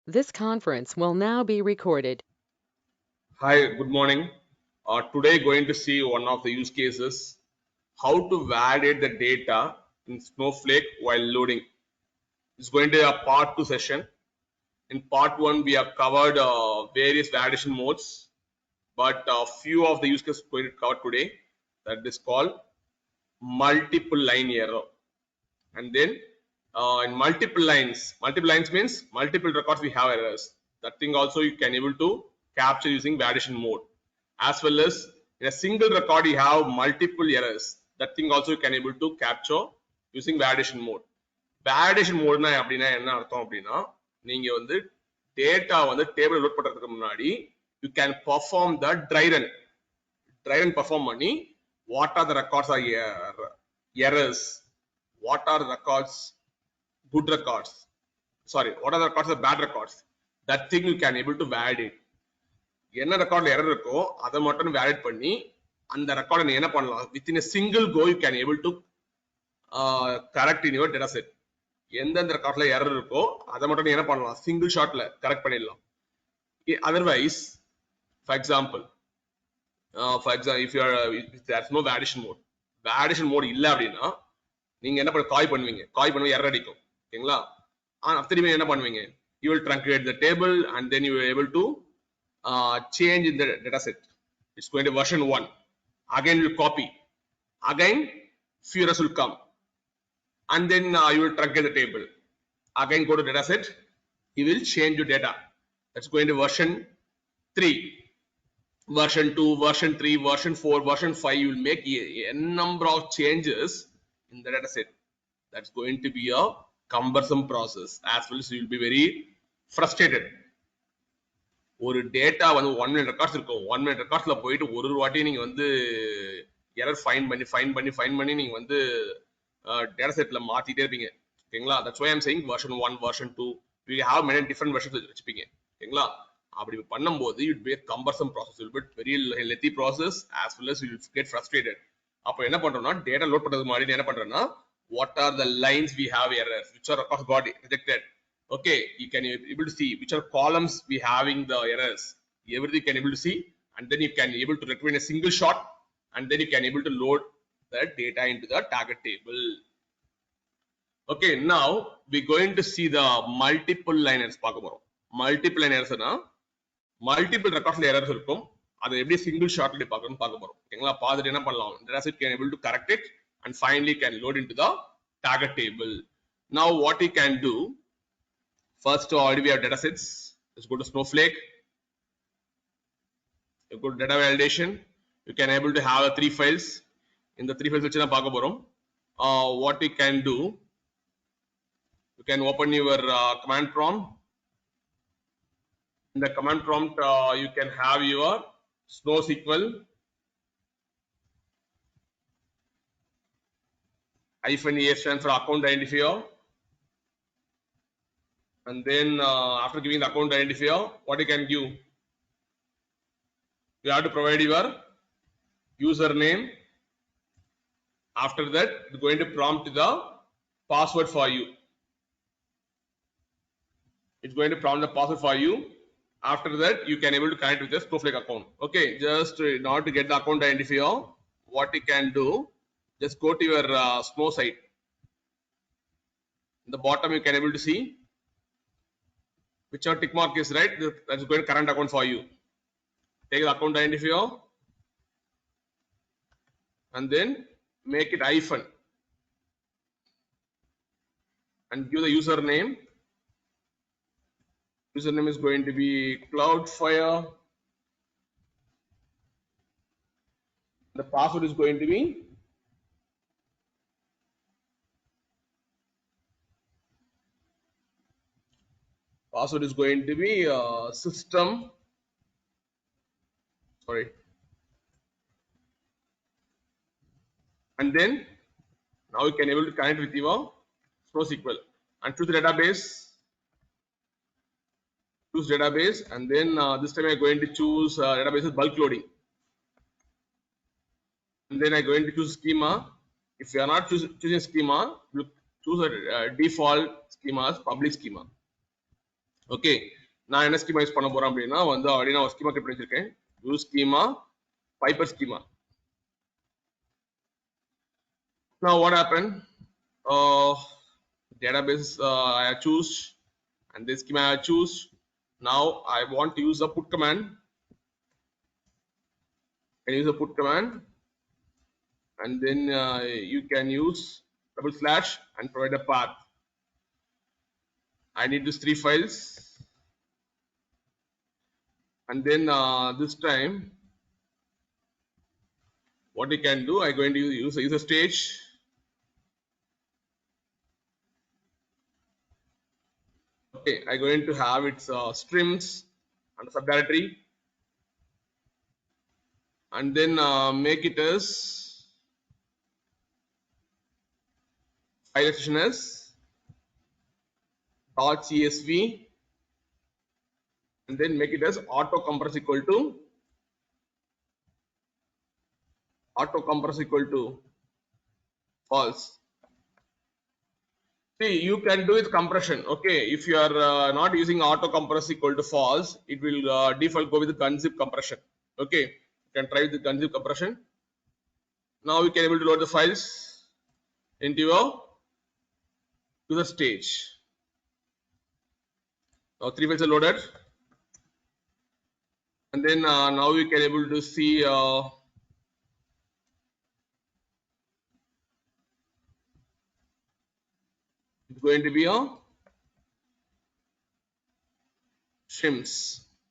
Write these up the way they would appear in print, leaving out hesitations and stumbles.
This conference will now be recorded. Hi, good morning. Today going to see one of the use cases, how to validate the data in Snowflake while loading. It's going to be a part 2 session. In part 1, we have covered various validation modes, but a few of the use cases going to cover today. That is called multiple line error. And then in multiple lines means multiple records we have errors. That thing also you can able to capture using validation mode, as well as in a single record you have multiple errors. That thing also you can able to capture using validation mode. Validation mode na அப்படினா என்ன அர்த்தம் அப்படினா நீங்க வந்து data வந்து table load பண்றதுக்கு முன்னாடி you can perform the dry run perform பண்ணி what are the records are errors, what are the records good records, sorry, what are the records are bad records, that thing you can able to validate. என்ன ரெக்கார்ட்ல error இருக்கோ அதை மட்டும் valid பண்ணி அந்த ரெக்கார்டை நீ என்ன பண்ணலாம் within a single go you can able to correct in your data set. எந்தெந்த ரெக்கார்ட்ல எரர் இருக்கோ அதை மட்டும் நீ என்ன பண்ணலாம் சிங்கிள் ஷாட்ல கரெக்ட் பண்ணிடலாம். Otherwise, for example, if you are if there's no validation mode இல்ல அப்படின்னா நீங்க என்ன பண்ண காய் பண்ணுவீங்க எரர் அடிக்கும் ஓகேங்களா. திரும்பி என்ன பண்ணுவீங்க, you will truncate the table and then you will able to change in the data set. It's going to version 1, again you will copy, again few errors will come, and then you will truncate the table, again go to data set, you will change your data. That's going to version 3, version 2, version 3, version 4, version 5. You will make a number of changes in the data set. That's going to be a cumbersome process, as well as you will be very frustrated. ஒரு data வந்து 1 million records இருக்கும். 1 million ரெக்கார்ட்ஸ்ல போயிட்டு ஒரு வாட்டி நீங்க வந்து error find பண்ணி நீங்க வந்து டேட்டா செட்ல மாத்திட்டே இருப்பீங்க ஓகேங்களா. That's why I am saying version 1, version 2 we have many different versions வச்சிருப்பீங்க ஓகேங்களா. அப்படி பண்ணும்போது it will be a cumbersome process, it will be very lengthy process, as well as you will get frustrated. அப்ப என்ன பண்றோம்னா data load பண்றதுக்கு முன்னாடி என்ன பண்றோம்னா what are the lines we have errors, which are records got rejected. Okay, you can able to see which are columns we having the errors, everything you can able to see, and then you can able to recommend a single shot, and then you can able to load the data into the target table. Okay, now we going to see the multiple line errors பார்க்க போறோம். multiple line errors னா multiple recordsல errors இருக்கும், அதை எப்படி single shotல பார்க்கணும் பார்க்க போறோம் ஓகேங்களா. பார்த்துட்டு என்ன பண்ணலாம், data set can able to correct it and finally can load into the target table. Now what you can do, first already we have data sets. Let's go to Snowflake, you go to data validation, you can able to have 3 files. In the 3 files வச்சு தான் பார்க்க போறோம். What you can do, you can open your command prompt. In the command prompt you can have your SnowSQL -a stands for account identifier, and then after giving the account identifier, what you can give, you have to provide your username. After that it's going to prompt the password for you, it's going to prompt the password for you. After that you can able to connect with the Snowflake account. Okay, just in order to get the account identifier, what you can do, just go to your Snow site. In the bottom you can able to see whichever tick mark is right, that's going to current account for you. Take the account identifier and then make it hyphen and give the username. Username is going to be Cloudflare. The password is going to be system, sorry, and then now you can able to connect with your SnowSQL and choose the database, and then this time I'm going to choose database bulk loading, and then I'm going to choose schema. If you are not choosing schema, you choose a default schema as public schema. Okay, நான் என்ன schema use பண்ண போறேன் அப்படின்னா வந்து already நான் schema create பண்ணி வச்சிருக்கேன். Use schema piper schema. Now what happened? Database I choose, and this schema I choose. Now I want to use the put command. Can use the put command, and then you can use / and provide a path. I need these 3 files, and then this time what we can do, I'm going to use a stage. Okay, I'm going to have its streams and subdirectory, and then make it as file extension as .csv, and then make it as auto compress equal to false. See, you can do with compression. Okay, if you are not using auto compress equal to false, it will default go with the unzip compression. Okay, you can try with the unzip compression. Now we can able to load the files into your to the stage. Now 3 files are loaded, and then now we can able to see it's going to be a shims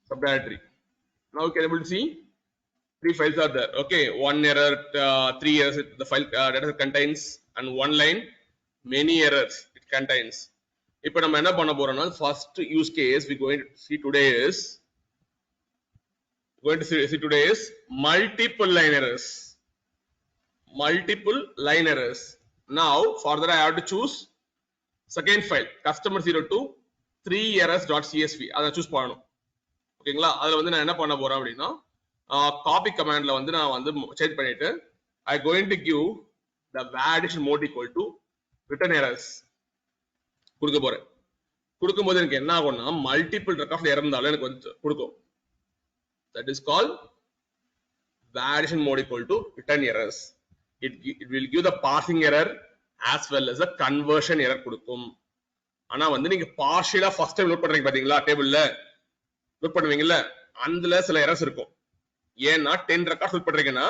subdirectory. Now you can able to see 3 files are there. Okay, 1 error, 3 errors the file data contains, and 1 line many errors it contains. இப்போ நம்ம என்ன பண்ண போறோம்னா first use case we going to see today is multiple line errors. Now further I have to choose second file customer02 3 errors.csv அதை choose பண்ணணும். ஓகேங்களா, அதுல வந்து நான் என்ன பண்ண போறேன் அப்படின்னா copy commandல வந்து நான் வந்து சேஞ்ச் பண்ணிட்டு I going to give the validation mode equal to return errors கொடுக்க போறேன். கொடுக்கும்போது எனக்கு என்ன ஆகும்னா மல்டிபிள் ரெக்கார்ட்ல இருந்தாலும் எனக்கு வந்து கொடுக்கும். That is called validation mode equal to return errors. It will give the parsing error as well as a conversion error கொடுக்கும். ஆனா வந்து நீங்க பார்ஷியலா ஃபர்ஸ்ட் டைம் லோட் பண்றீங்க பாத்தீங்களா, டேபிள்ல லோட் பண்ணுவீங்கல்ல, அதுல சில எரர்ஸ் இருக்கும். ஏன்னா 10 ரெக்கார்ட்ஸ் லோட் பண்றீங்கன்னா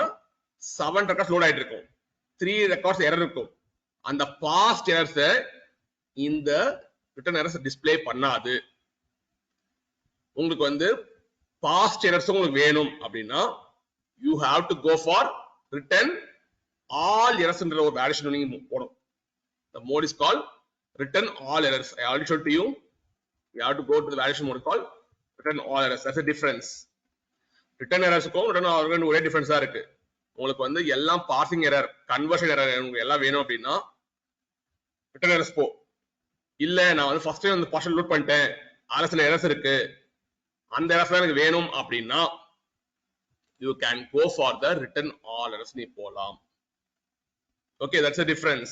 7 ரெக்கார்ட்ஸ் லோட் ஆயிட்டு இருக்கும், 3 ரெக்கார்ட்ஸ் எரர் இருக்கும். அந்த பாஸ்ட் எரர்ஸ் இந்த ரிட்டர்ன் எரர்ஸ் டிஸ்ப்ளே பண்ணாது. உங்களுக்கு வந்து பாஸ்ட் எரர்ஸ் உங்களுக்கு வேணும் அப்படின்னா you have to go for return all errors என்ற ஒரு வேலிடேஷன் நீங்க போடணும். The mode is called return all errors. I already showed to you. You have to go to the validation mode called return all errors. That's a difference. Return errors க்கும் return all errors ஒரே difference தான் இருக்கு. உங்களுக்கு வந்து எல்லாம் passing error, conversion error உங்களுக்கு எல்லாம் வேணும் அப்படின்னா ரிட்டர்ன் எரர்ஸ் போ. இல்ல நான் வந்து ஃபர்ஸ்ட் டைம் வந்து பார்ஷல் லோட் பண்ணிட்டேன், அதுல சில எரர்ஸ் இருக்கு, அந்த எரர்ஸ் எனக்கு வேணும் அப்படின்னா you can go for the return all errors நீ போலாம். Okay, that's a difference.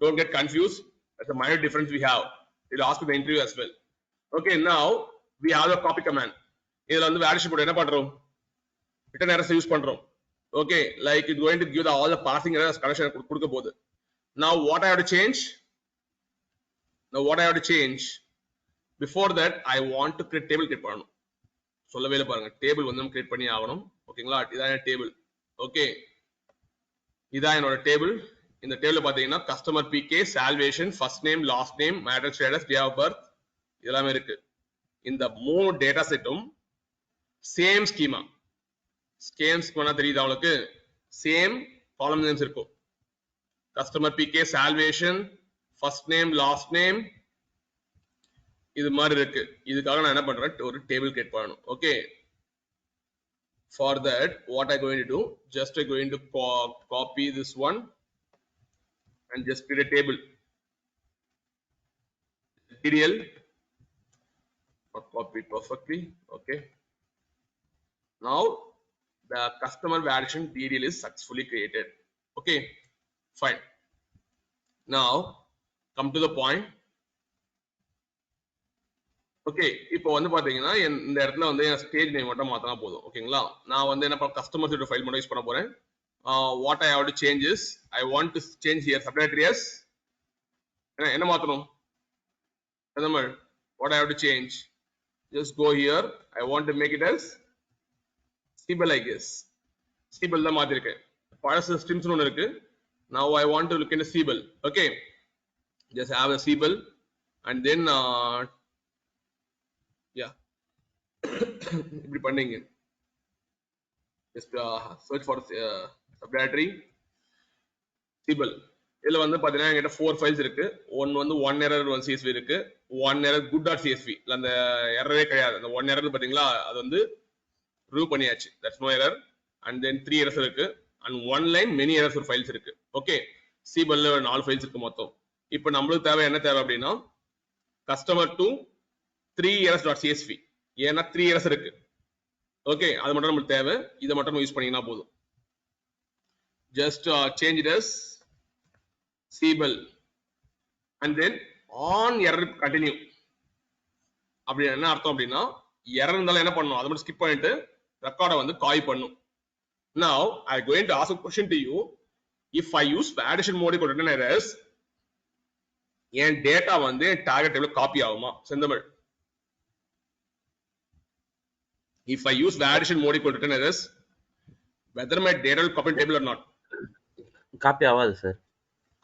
Don't get confused. That's a minor difference we have. It'll ask in the interview as well. Okay, now we have a copy command. இதுல வந்து validation mode என்ன பண்றோம், return errors use பண்றோம். Okay, like it's going to give the all the parsing errors connection கொடுக்க போகுது. Now what I have to change? Before that I want to create table create பண்ணனும். சொல்லவே இல்ல பாருங்க, table வந்து நம்ம கிரியேட் பண்ணி ஆகணும். ஓகேங்களா, இதான் டேபிள். ஓகே, இதான் என்னோட டேபிள். இந்த டேபிள்ல பாத்தீங்கன்னா customer PK, salutation, first name, last name, மேட்ரிக்ஸ் ஸ்டேட்டஸ், டே ஆஃப் பர்த் இதெல்லாம் இருக்கு. இந்த மூணு டேட்டா செட்டும் சேம் ஸ்கீமா. தெரியுது அவங்களுக்கு, சேம் காலம் நேம்ஸ் இருக்கும். Customer PK, salutation, first name, last name இது மாதிரி இருக்கு. இதுக்காக நான் என்ன பண்றேன், ஒரு டேபிள் கிரியேட் பண்ணணும். Okay, for that what I going to do, just I going to copy this one and just create a table. DDL not copied perfectly. Okay, now the customer validation DDL is successfully created. Okay, fine. Now come to the point. Okay இப்போ வந்து பாத்தீங்கன்னா இந்த இடத்துல வந்து என் stage name மட்டும் மாத்தினா போதும் ஓகேங்களா நான் வந்து என்ன கஸ்டமர் ஃபைல் மட்டும் யூஸ் பண்ண போறேன் what I have to change is I want to change here subdirectory as என்ன மாத்தணும் what I have to change just go here I want to make it as Siebel I guess Siebel தான் மாத்திருக்கேன் பழசு streams ஒன்னு இருக்கு now I want to look into Siebel okay just have a Siebel and then yeah இப்படி பண்ணீங்க just search for subdirectory Siebel இதுல வந்து பாத்தீங்கன்னா என்கிட்ட 4 ஃபைல்ஸ் இருக்கு ஒன்னு வந்து 1 error 1 csv இருக்கு 1 error good.csv இல்ல அந்த எரரே கிடையாது அந்த 1 error பாத்தீங்களா அது வந்து ரிமூவ் பண்ணியாச்சு that's no error and then 3 errors இருக்கு அண்ட் 1 லைன் many errors ஒரு ஃபைல்ஸ் இருக்கு ஓகே Siebel ல 4 ஃபைல்ஸ் இருக்கு மொத்தம் இப்போ நம்மளுக்கு தேவை என்ன தேவை அப்படினா கஸ்டமர் டு 3 errors.csv ஏன்னா 3 errors இருக்கு ஓகே அது மட்டும் நமக்கு தேவை இத மட்டும் யூஸ் பண்ணீங்கனா போதும் just change it as Siebel and then on error continue அப்படி என்ன அர்த்தம் அப்படினா எரர் இருந்தால என்ன பண்ணனும் அத மட்டும் ஸ்கிப் பண்ணிட்டு ரெக்கார்டை வந்து காப்பி பண்ணனும் now I am going to ask a question to you if I use validation mode க்கு return errors என் டேட்டா வந்து டார்கெட் டேபிள்ல காப்பி ஆகுமா செந்தமிழ் if I use validation mode க்கு return errors whether my data will copy table or not copy ஆகாது sir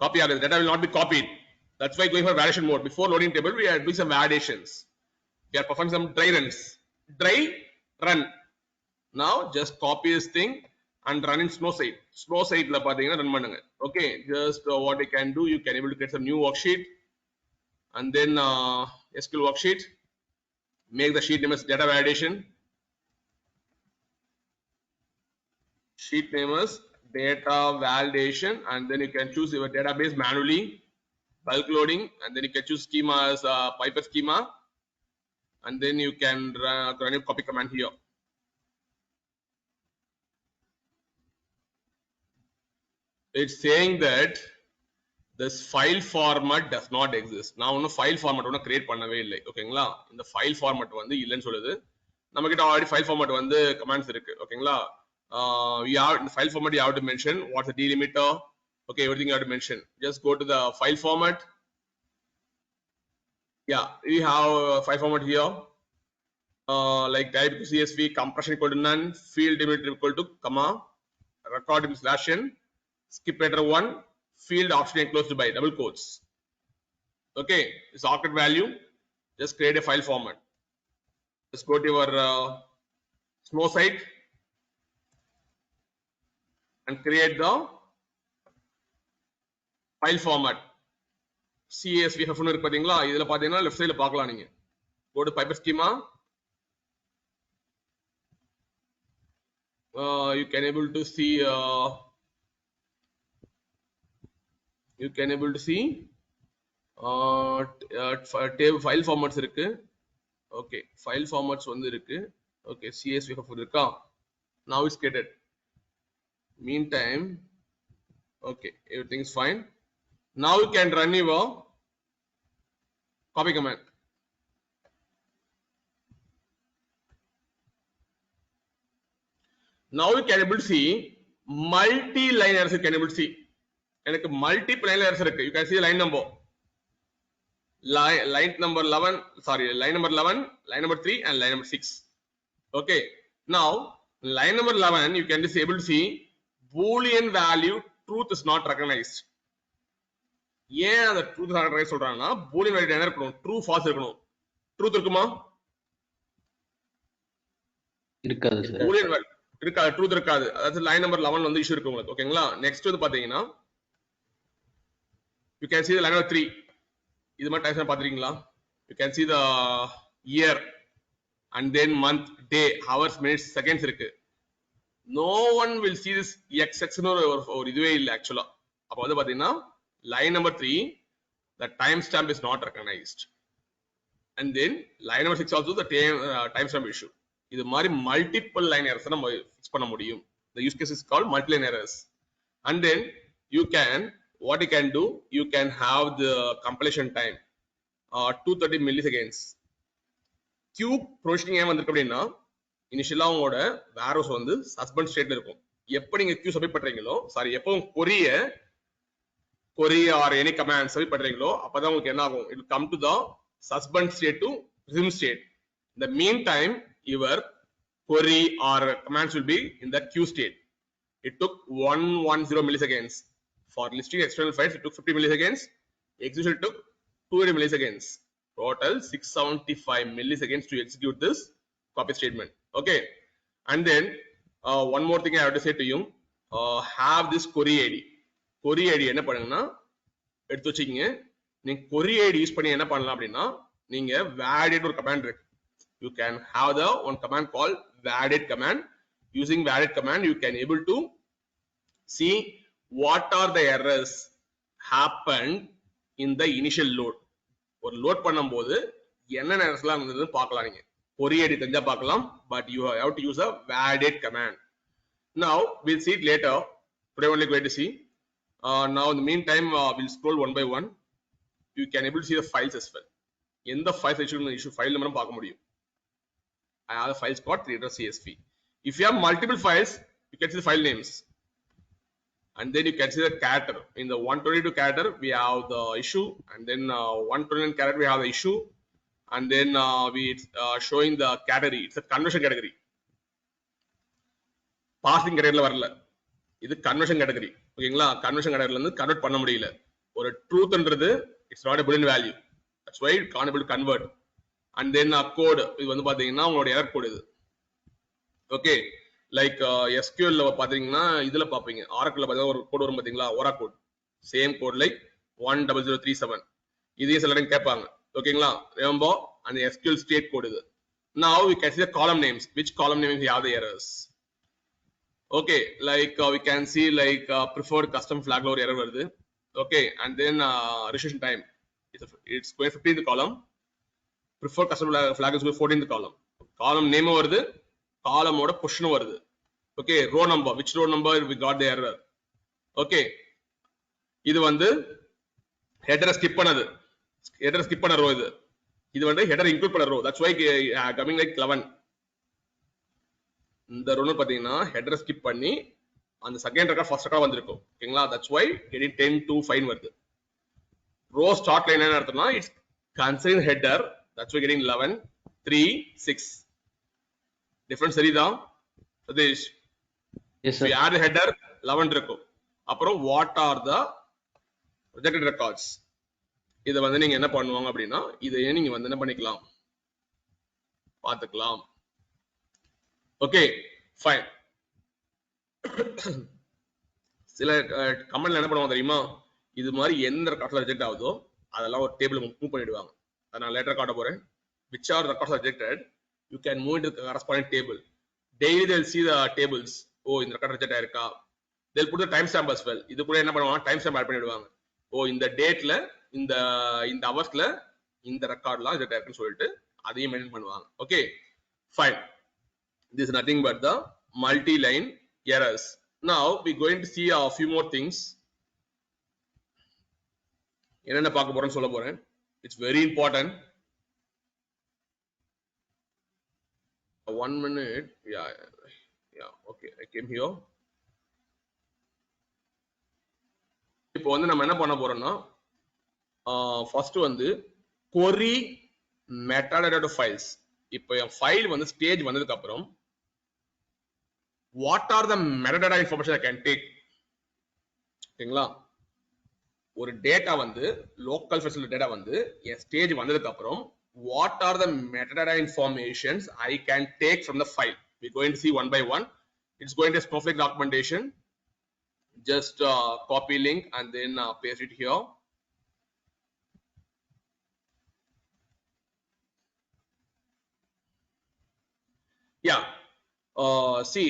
copy ஆகாது data will not be copied that's why going for validation mode before loading table we are doing some validations we are performing some dry runs dry run now just copy this thing and run in snow site la pathina run பண்ணுங்க okay just what you can do you can able to create some new worksheet and then SQL worksheet make the sheet name as data validation sheet name as data validation and then you can choose your database manually bulk loading and then you can choose schema as Piper schema and then you can run a copy command here it's saying that this file format does not exist நான் ஒன்னும் file format ஒன்னும் create பண்ணவே இல்லை ஓகேங்களா இந்த file format வந்து இல்லன்னு சொல்லுது நம்மகிட்ட already file format வந்து commands இருக்கு ஓகேங்களா you have in the file format you have to mention what's the delimiter okay everything you have to mention just go to the file format yeah we have file format here like type csv compression equal to none field delimiter equal to comma record in slash n skip header 1 field option enclosed by double quotes okay this octet value just create a file format just go to your snow site and create the file format csv ன்னு இருக்கு பாத்தீங்களா இதுல பாத்தீங்கன்னா left சைடுல பார்க்கலாம் நீங்க go to Piper schema you can able to see table file formats இருக்கு okay file formats வந்து இருக்கு okay csv இருக்கா now it's created meantime okay everything is fine now you can run your copy command now you can able to see multi line errors you can able to see எனக்கு multiple line errors இருக்கு you can see line number 11 sorry line number 11 line number 3 and line number 6 okay now line number 11 you can just able to see boolean value truth is not recognized ஏன் அந்த truth not recognized சொல்றாங்கன்னா boolean value என்ன இருக்கணும் true false இருக்கணும் truth இருக்குமா இருக்காது sir boolean value இருக்காது truth இருக்காது அதாவது லைன் நம்பர் 11 வந்து இஷ்யூ இருக்கு உங்களுக்கு ஓகேங்களா நெக்ஸ்ட் வந்து பாத்தீங்கன்னா you can see the line number 3 இது மாதிரி types பாத்துறீங்களா you can see the year and then month day hours minutes seconds இருக்கு no one will see this xx னு ஒரு இதுவே இல்ல एक्चुअली அப்ப வந்து பாத்தீங்கன்னா line number 3 the time stamp is not recognized and then line number 6 also the time stamp issue இது மாதிரி multiple line errors நம்ம fix பண்ண முடியும் the use case is called multiple line errors and then you can what you can do you can have the compilation time 230 milliseconds queue provisioning ஏன் வந்திருக்கு அப்படின்னா இனிஷியலா உங்களோட வேர்ஹவுஸ் வந்து சஸ்பெண்ட் ஸ்டேட்ல இருக்கும். எப்போ நீங்க queue சப்மிட் பண்றீங்களோ சாரி எப்போ query or any command submit பண்றீங்களோ அப்பதான் உங்களுக்கு என்ன ஆகும், it will come to the suspend state to resume state. In the meantime your query or commands will be in the queue state. It took 110 milliseconds. For listing external files, it took 50 milliseconds. Execution took 280 milliseconds. Total 675 milliseconds to execute this copy statement. Okay. And then one more thing I have to say to you. Have this query ID. Query ID என்ன பண்ணுங்கன்னா எடுத்து வச்சுக்கீங்க. நீங்க query ID use பண்ணி என்ன பண்ணலாம் அப்படின்னா நீங்க validate ஒரு command இருக்கு. You can have the one command called validate command. Using validate command, you can able to see what are the errors happened in the initial load. ஒரு load பண்ணும்போது என்னென்ன errorsலாம் இருந்ததுன்னு பார்க்கலாம். நீங்க query ID தெரிஞ்சா பார்க்கலாம், but you have to use a validate command. Now we'll see it later. Today only going to see. Now in the meantime we'll scroll one by one. You can able to see the files as well. எந்த files issue file number பார்க்க முடியும். I have the files called reader.csv. If you have multiple files, you can see the file names. And then you can see the character. In the 122 character, we have the issue, and then 129 character we have the issue, and then we showing the category. It's a conversion category. Parsing category la varala. This conversion category. ஓகேங்களா? conversion category ல இருந்து convert பண்ண முடியல. ஒரு truth ன்றது it's not a boolean value. That's why it can't able to convert. And then code இது வந்து பாத்தீங்கன்னா உங்களோட error code இது. Okay. Like SQL ல பாத்தீங்கன்னா இதுல பாப்பீங்க Oracle ல பாத்தீங்கன்னா ஒரு கோட் வரும் பாத்தீங்களா ORA code same code like 10037 இதே சில டைம் கேட்பாங்க ஓகேங்களா remember அந்த SQL state code இது. Now we can see the column names, which column names we have the errors. Okay, like we can see like preferred custom flag ஒரு error வருது. Okay, and then registration time it's going 15th column, preferred custom flag is going 14th column, column name வருது, column ஓட position வருது. Okay, row number, which row number we got the error. Okay, இது வந்து header skip பண்ணது, header skip பண்ண row இது, இது வந்து header include பண்ண row, that's why coming like 11. இந்த row பாத்தீங்கன்னா header skip பண்ணி அந்த second record first record வந்திருக்கும் ஓகேங்களா, that's why getting 10 to 5 வருது. row start line என்ன அர்த்தம்னா it's considering header, that's why getting 11 3 6. difference Saritha Satish? Yes sir. We add the header 11 இருக்கும். அப்புறம் what are the rejected records, இத வந்து நீங்க என்ன பண்ணுவாங்க அப்படின்னா இதையே நீங்க வந்து என்ன பண்ணிக்கலாம் பார்த்துக்கலாம். Okay fine. சில கமெண்ட்ல என்ன பண்ணுவாங்க தெரியுமா, இது மாதிரி எந்த ரெக்கார்ட்ல ரிஜெக்ட் ஆகுதோ அதெல்லாம் ஒரு டேபிள் மூவ் பண்ணிடுவாங்க. அதை நான் லேட்டர் காட்ட போறேன். which are records rejected, you can move into the corresponding table. Daily they'll see the tables. ஓ இந்த ரெக்கார்ட் ரிஜெக்ட் ஆயிருக்கா, they'll put the time stamp as well. இது கூட என்ன பண்ணுவாங்க டைம் ஸ்டாம்ப் ஆட் பண்ணிடுவாங்க. ஓ இந்த டேட்ல இந்த ஹவர்ஸ்ல இந்த ரெக்கார்ட்லாம் ரிஜெக்ட் ஆயிருக்குன்னு சொல்லிட்டு அதையும் மெயின்டைன் பண்ணுவாங்க. Okay fine. this is nothing but the multi line errors. Now we going to see a few more things. என்னென்ன பார்க்க போறேன்னு சொல்ல போறேன். it's very important. 1 minute. Yeah, okay, I came here. இப்போ வந்து நம்ம என்ன பண்ண போறோம்னா ஃபர்ஸ்ட் வந்து query metadata files. இப்போ என் ஃபைல் வந்து ஸ்டேஜ் வந்ததுக்கு அப்புறம் what are the metadata information I can take. ஓகேங்களா, ஒரு டேட்டா வந்து லோக்கல் ஃபெசிலிட்டி டேட்டா வந்து என் ஸ்டேஜ் வந்ததுக்கு அப்புறம் what are the metadata informations I can take from the file. We're going to see one by one. It's going to Snowflake documentation. Just copy link and then paste it here. Yeah, see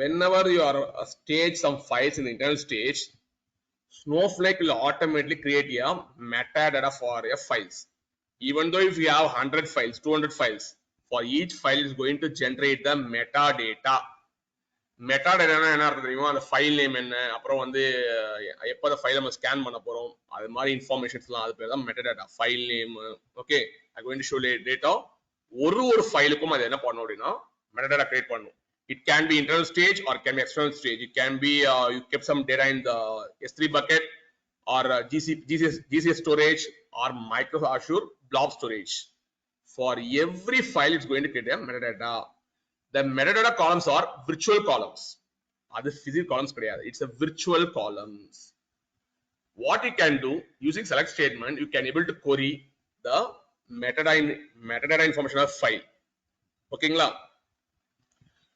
whenever you are stage some files in the internal stage, Snowflake will automatically create a metadata for your files. Even though if you have 100 files, 200 files, for each file is going to generate the metadata. Metadata என்ன அர்த்தம் தெரியுமா, அந்த file name என்ன, அப்புறம் வந்து எப்போ அந்த ஃபைலை நம்ம ஸ்கேன் பண்ண போறோம், அது மாதிரி இன்ஃபர்மேஷன்ஸ்லாம் அது பேர் தான் metadata, file name. Okay, I'm going to show later. ஒரு ஃபைலுக்கும் அது என்ன பண்ணணும் அப்படின்னா metadata create பண்ணணும். It can be internal stage or it can be external stage. It can be you kept some data in the S3 bucket or GCS storage or Microsoft Azure blob storage. For every file, it's going to create a metadata. The metadata columns are virtual columns. That is physical columns. It's a virtual columns. What you can do using select statement, you can able to query the metadata information of file. ஓகேங்களா?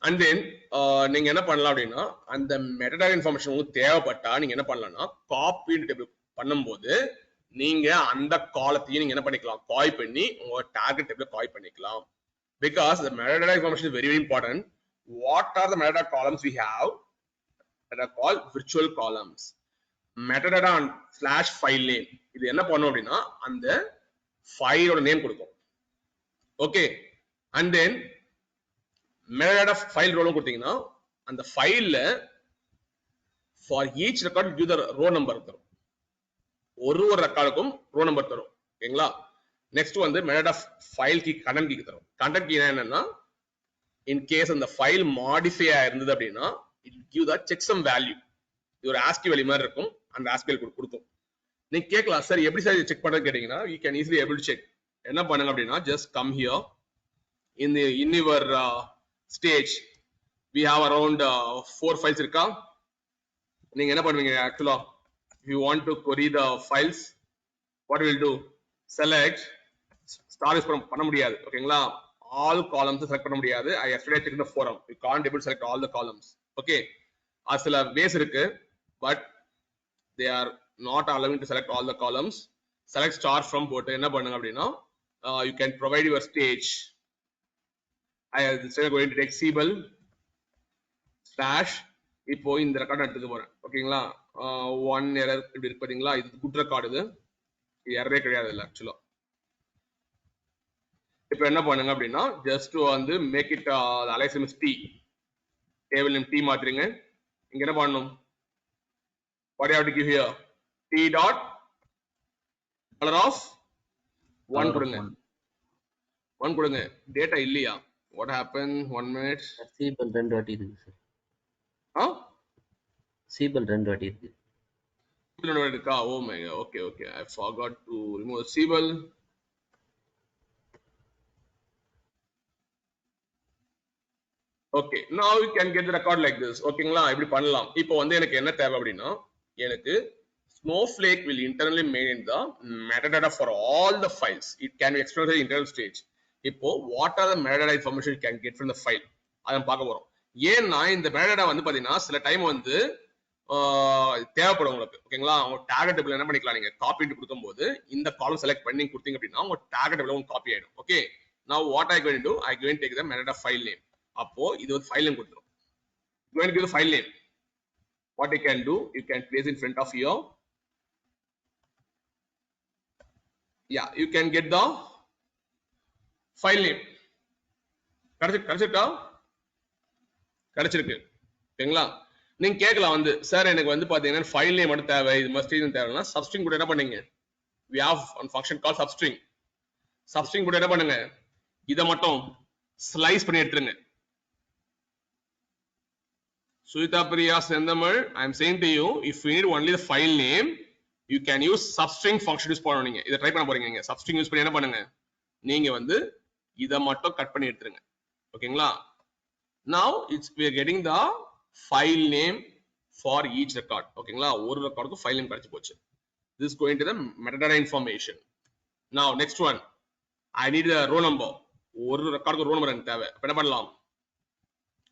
And then நீங்க என்ன பண்ணலாம் அப்படின்னா அந்த metadata information உங்களுக்கு தேவைப்பட்டா நீங்க என்ன பண்ணலாம்னா copy table பண்ணும்போது நீங்க அந்த காலத்தையும் நீங்க என்ன பண்ணிக்கலாம் காப்பி பண்ணி உங்க டார்கெட் டேபிள்ல காப்பி பண்ணிக்கலாம். Because the metadata information is very important. What are the metadata columns we have that are called virtual columns? Metadata slash file name. இது என்ன பண்ணும் அப்படின்னா அந்த ஃபைலோட நேம் கொடுக்கும். Okay, and then metadata file row கொடுத்தீங்கன்னா அந்த ஃபைல்ல for each record give the row number தரும். ஒரு ரெக்கார்டுக்கும் ரோ நம்பர் தரும். ஓகேங்களா? நெக்ஸ்ட் வந்து metadata file key content key தரும். கண்டென்ட் கீ என்னன்னா in case அந்த ஃபைல் மாடிஃபை ஆயிருந்தது அப்படின்னா it give the checksum value. இது ஒரு ASCII வேல்யூ மாதிரி இருக்கும். அந்த ASCII வேல்யூ கொடுக்கும். நீங்க கேட்கலாம் சார் எப்படி சார் செக் பண்றது கேட்டீங்கன்னா you can easily able to check. என்ன பண்ணுங்க அப்படின்னா just come here in your stage we have around 4 files இருக்கா? நீங்க என்ன பண்ணுவீங்க ஆக்சுவலா if you want to query the files what we will do select star is பண்ண முடியாது. ஓகேங்களா? all columns select பண்ண முடியாது. I yesterday checked the forum, you can't able to select all the columns. okay, சில ways இருக்கு but they are not allowing to select all the columns. select star from போட்டு என்ன பண்ணுங்க அப்படின்னா you can provide your stage. I am going to take Siebel slash இப்போ இந்த record எடுத்துக்க போறேன். ஓகேங்களா? ஒன் எரர் இப்படி இருக்கு பாத்தீங்களா? இது குட் ரெக்கார்டு. இது எரரே கிடையாது இல்ல ஆக்சுவலா. இப்போ என்ன பண்ணுங்க அப்படின்னா ஜஸ்ட் வந்து மேக் இட் அலைசம் டி டேபிள் நேம் டி மாத்துறீங்க. இங்க என்ன பண்ணணும் what you have to give here t dot color of 1 கொடுங்க. 1 கொடுங்க. டேட்டா இல்லையா? what happened 1 minute Siebel 2 வாட்டி இருக்கு சார். Siebel 2 வாட்டி இருக்கு. Siebel 2 இருக்கா? oh my god, okay I forgot to remove Siebel. okay, now you can get the record like this. ஓகேங்களா? இப்படி பண்ணலாம். இப்போ வந்து எனக்கு என்ன தேவை அப்படின்னா எனக்கு Snowflake will internally maintain the metadata for all the files. It can be external to internal stage. இப்போ what are the metadata information you can get from the file? அத பார்க்க போறோம். ஏன்னா இந்த metadata வந்து பாத்தீங்கன்னா சில டைம் வந்து தேவைப்படும் உங்களுக்கு. ஓகேங்களா? உங்க டார்கெட் டேபிள் என்ன பண்ணிக்கலாம் நீங்க காப்பி பண்ணி கொடுக்கும்போது இந்த காலம் செலக்ட் பண்ணி கொடுத்தீங்க அப்படின்னா உங்க டார்கெட் டேபிள் உங்களுக்கு காப்பி ஆயிடும். Okay, now what I going to do I going to take the metadata file name. அப்போ இது ஒரு ஃபைல் நேம் கொடுத்துரும். going to give the file name. what you can do you can place in front of your yeah you can get the file name. கிடைச்சிருக்கு. ஓகேங்களா? நீங்க கேட்கலாம் வந்து sir எனக்கு வந்து பாத்தீங்கன்னா ஃபைல் நேம் மட்டும் தேவை, இது மஸ்ட் தேவைன்னா சப்ஸ்ட்ரிங் கூட என்ன பண்ணீங்க we have one function called substring. substring கூட என்ன பண்ணுங்க இத மட்டும் ஸ்லைஸ் பண்ணி எடுத்துருங்க. Suita Priya Sendamal, I am saying to you, if you need only the file name, you can use substring function use பண்ணனுங்க. இத ட்ரை பண்ண போறீங்க நீங்க. substring யூஸ் பண்ணி என்ன பண்ணுங்க நீங்க வந்து இத மட்டும் கட் பண்ணி எடுத்துருங்க. ஓகேங்களா? now we are getting the file name for each record. ஓகேங்களா? ஒரு ரெக்கார்டுக்கு file name கிடைச்சு போச்சு. this is going to the metadata information. now next one I need the row number. ஒரு ரெக்கார்டுக்கு row number எனக்கு தேவை. அப்ப என்ன பண்ணலாம்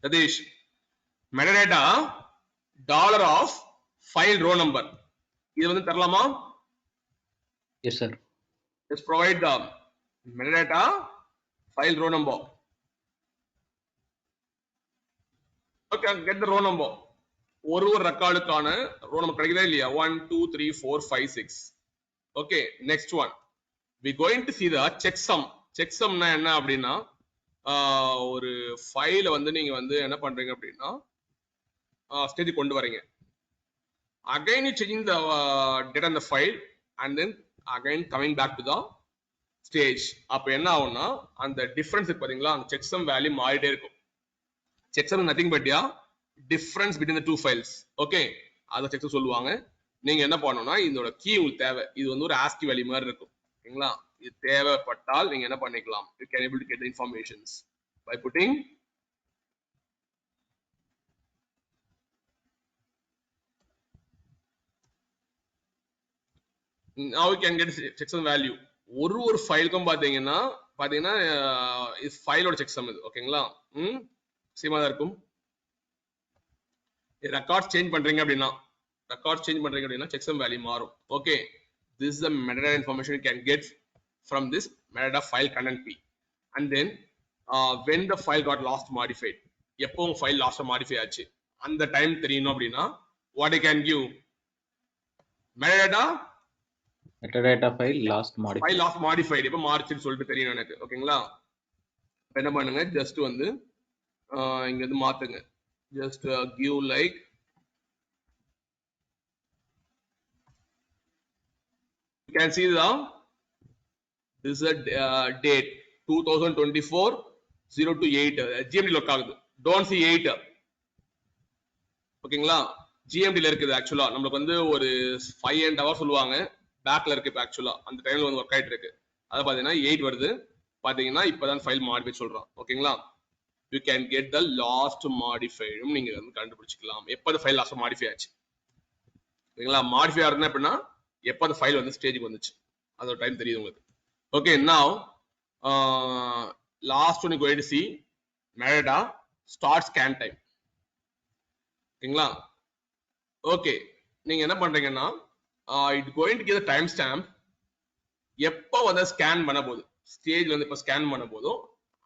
Satish metadata dollar of file row number இது வந்து தரலாமா? Yes sir. let's provide the metadata file row number. okay, get the row number. ஒரு ரெக்கார்டுக்கான row number கிடைக்குதா இல்லையா? 1 2 3 4 5 6. okay, next one we going to see the checksum. checksumனா என்ன அப்படின்னா ஒரு ஃபைல வந்து நீங்க வந்து என்ன பண்றீங்க அப்படின்னா ஸ்டேஜ் கொண்டு வரீங்க. again you changing the data in the file and then again coming back to the stage. அப்ப என்ன ஆகும்னா அந்த டிஃபரன்ஸ் இருக்கு பாத்தீங்களா, அந்த செக்ஸம் வேல்யூ மாறிட்டே இருக்கும். Checksum nothing but difference between the two files. Okay, அத செக்ஸம் சொல்லுவாங்க. நீங்க என்ன பண்ணணும்னா இதோட கீ உங்களுக்கு தேவை, இது வந்து ஒரு ASCII வேல்யூ மாதிரி இருக்கும். ஓகேங்களா, இது தேவைப்பட்டால் நீங்க என்ன பண்ணிக்கலாம், you can able to get the informations by putting now you can get checksum value. ஒரு ஃபைலுக்கும் பாத்தீங்கன்னா இது ஃபைலோட செக்ஸம் இது. ஓகேங்களா, சேமா தான் இருக்கும். ரெக்கார்ட் சேஞ்ச் பண்றீங்க அப்படின்னா checksum value மாறும். Okay, this is the metadata information you can get from this metadata file content key. And then when the file got lost modified, எப்போ ஃபைல் லாஸ்ட் மாடிஃபை ஆச்சு அந்த டைம் தெரியணும் அப்படின்னா what you can give metadata file last modified எப்போ மாறுச்சுன்னு சொல்லிட்டு தெரியணும் எனக்கு. ஓகேங்களா, என்ன பண்ணுங்க, ஜஸ்ட் வந்து இங்க இருந்து மாத்துங்க, just give like you can see this is a date 2024 02/8 GMT lock ஆகுது. don't see 8. ஓகேங்களா, GMT ல இருக்குது. ஆக்சுவலா நமக்கு வந்து ஒரு 5 hours சொல்லுவாங்க, பேக்ல இருக்கு. இப்ப ஆக்சுவலா அந்த டைம்ல வந்து ஒர்க் ஆயிட்டு இருக்கு. அத பாத்தீங்கன்னா 8 வருது. பாத்தீங்கன்னா இப்பதான் ஃபைல் மாடிஃபை சொல்றோம். ஓகேங்களா, you can get the last modified நீங்க வந்து கண்டுபிடிச்சிக்கலாம் எப்ப ஃபைல் லாஸ்ட் மாடிஃபை ஆச்சு. ஓகேங்களா, மாடிஃபை ஆகுதுன்னா எப்படின்னா எப்ப அந்த ஃபைல் வந்து ஸ்டேஜுக்கு வந்துச்சு அதோட டைம் தெரியுது உங்களுக்கு. Okay, now last one you going to see metadata start scan time. ஓகேங்களா, ஓகே, நீங்க என்ன பண்றீங்கன்னா it going to give the time stamp எப்ப வந்து ஸ்கேன் பண்ண போகுது, ஸ்டேஜ்ல வந்து இப்ப ஸ்கேன் பண்ண போதும்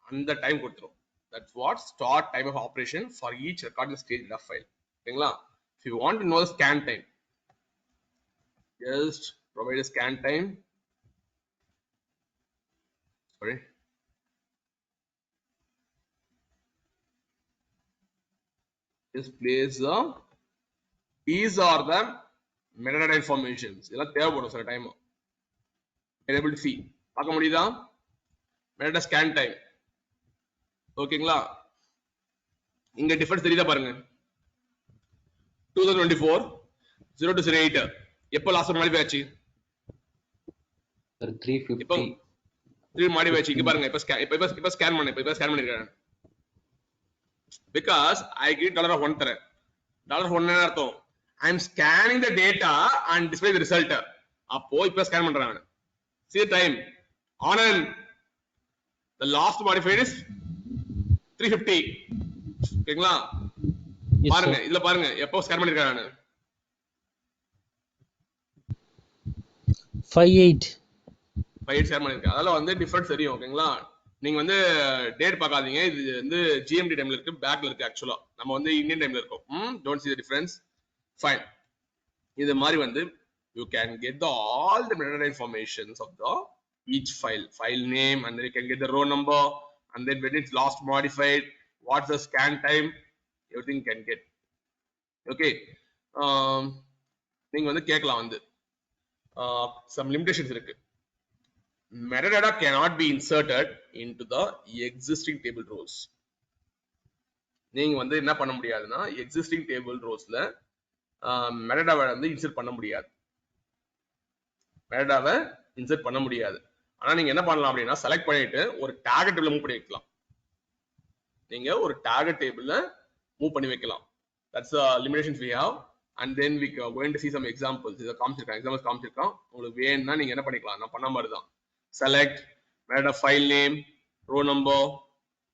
அந்த டைம் கொடுத்துரும். That's what start time of operation for each recording stage of file. ஓகேங்களா, if you want to know the scan time, just provide a scan time. Sorry, just place these are the metadata informations. இதெல்லாம் தேவைப்படும் சில time. able to see பார்க்க முடியுதா metadata scan time. ஓகேங்களா, இங்க difference தெரியுதா பாருங்க, 2024 02/08 எப்போ லாஸ்ட் மாடிஃபை ஆச்சு, 350 மாடிஃபை ஆச்சு. இங்க பாருங்க, இப்ப ஸ்கேன் பண்ணிருக்கேன். because I give $1 தரேன். $1 என்ன அர்த்தம், I am scanning the data and display the result. அப்போ இப்ப ஸ்கேன் பண்றேன். see the time Anand, the last modified is 350. ஓகேங்களா, பாருங்க இதுல பாருங்க எப்போ ஸ்கேன் பண்ணிருக்கேன் நான் 58 ஸ்கேன் பண்ணிருக்கேன். அதனால வந்து டிஃபரன்ஸ் தெரியும். ஓகேங்களா, நீங்க வந்து டேட் பார்க்காதீங்க, இது வந்து GMT டைம்ல இருக்கு, பேக்ல இருக்கு. ஆக்சுவலா நம்ம வந்து இந்தியன் டைம்ல இருக்கோம். don't see the difference. fine, இது மாதிரி வந்து you can get all the metadata informations of the each file name, and then you can get the row number, and then when it's last modified, what's the scan time, everything can get. okay, நீங்க வந்து கேட்கலாம் வந்து some limitations இருக்கு. metadata cannot be inserted into the existing table rows. நீங்க வந்து என்ன பண்ண முடியாதுன்னா existing table rowsல metadata வந்து இன்சர்ட் பண்ண முடியாது. metadata இன்சர்ட் பண்ண முடியாது. ஆனா நீங்க என்ன பண்ணலாம் அப்படின்னா செலக்ட் பண்ணிட்டு ஒரு டார்கெட் டேபிள்ல மூவ் பண்ணி வைக்கலாம். நீங்க ஒரு டார்கெட் டேபிள்ல மூவ் பண்ணி வைக்கலாம். that's the limitations we have, and then we are going to see some examples. இத காமிச்சிருக்கேன், எக்ஸாம்பிள்ஸ் காமிச்சிருக்கேன். உங்களுக்கு வேணும்னா நீங்க என்ன பண்ணிக்கலாம், நான் பண்ண மாதிரி தான் select metadata file name, row number,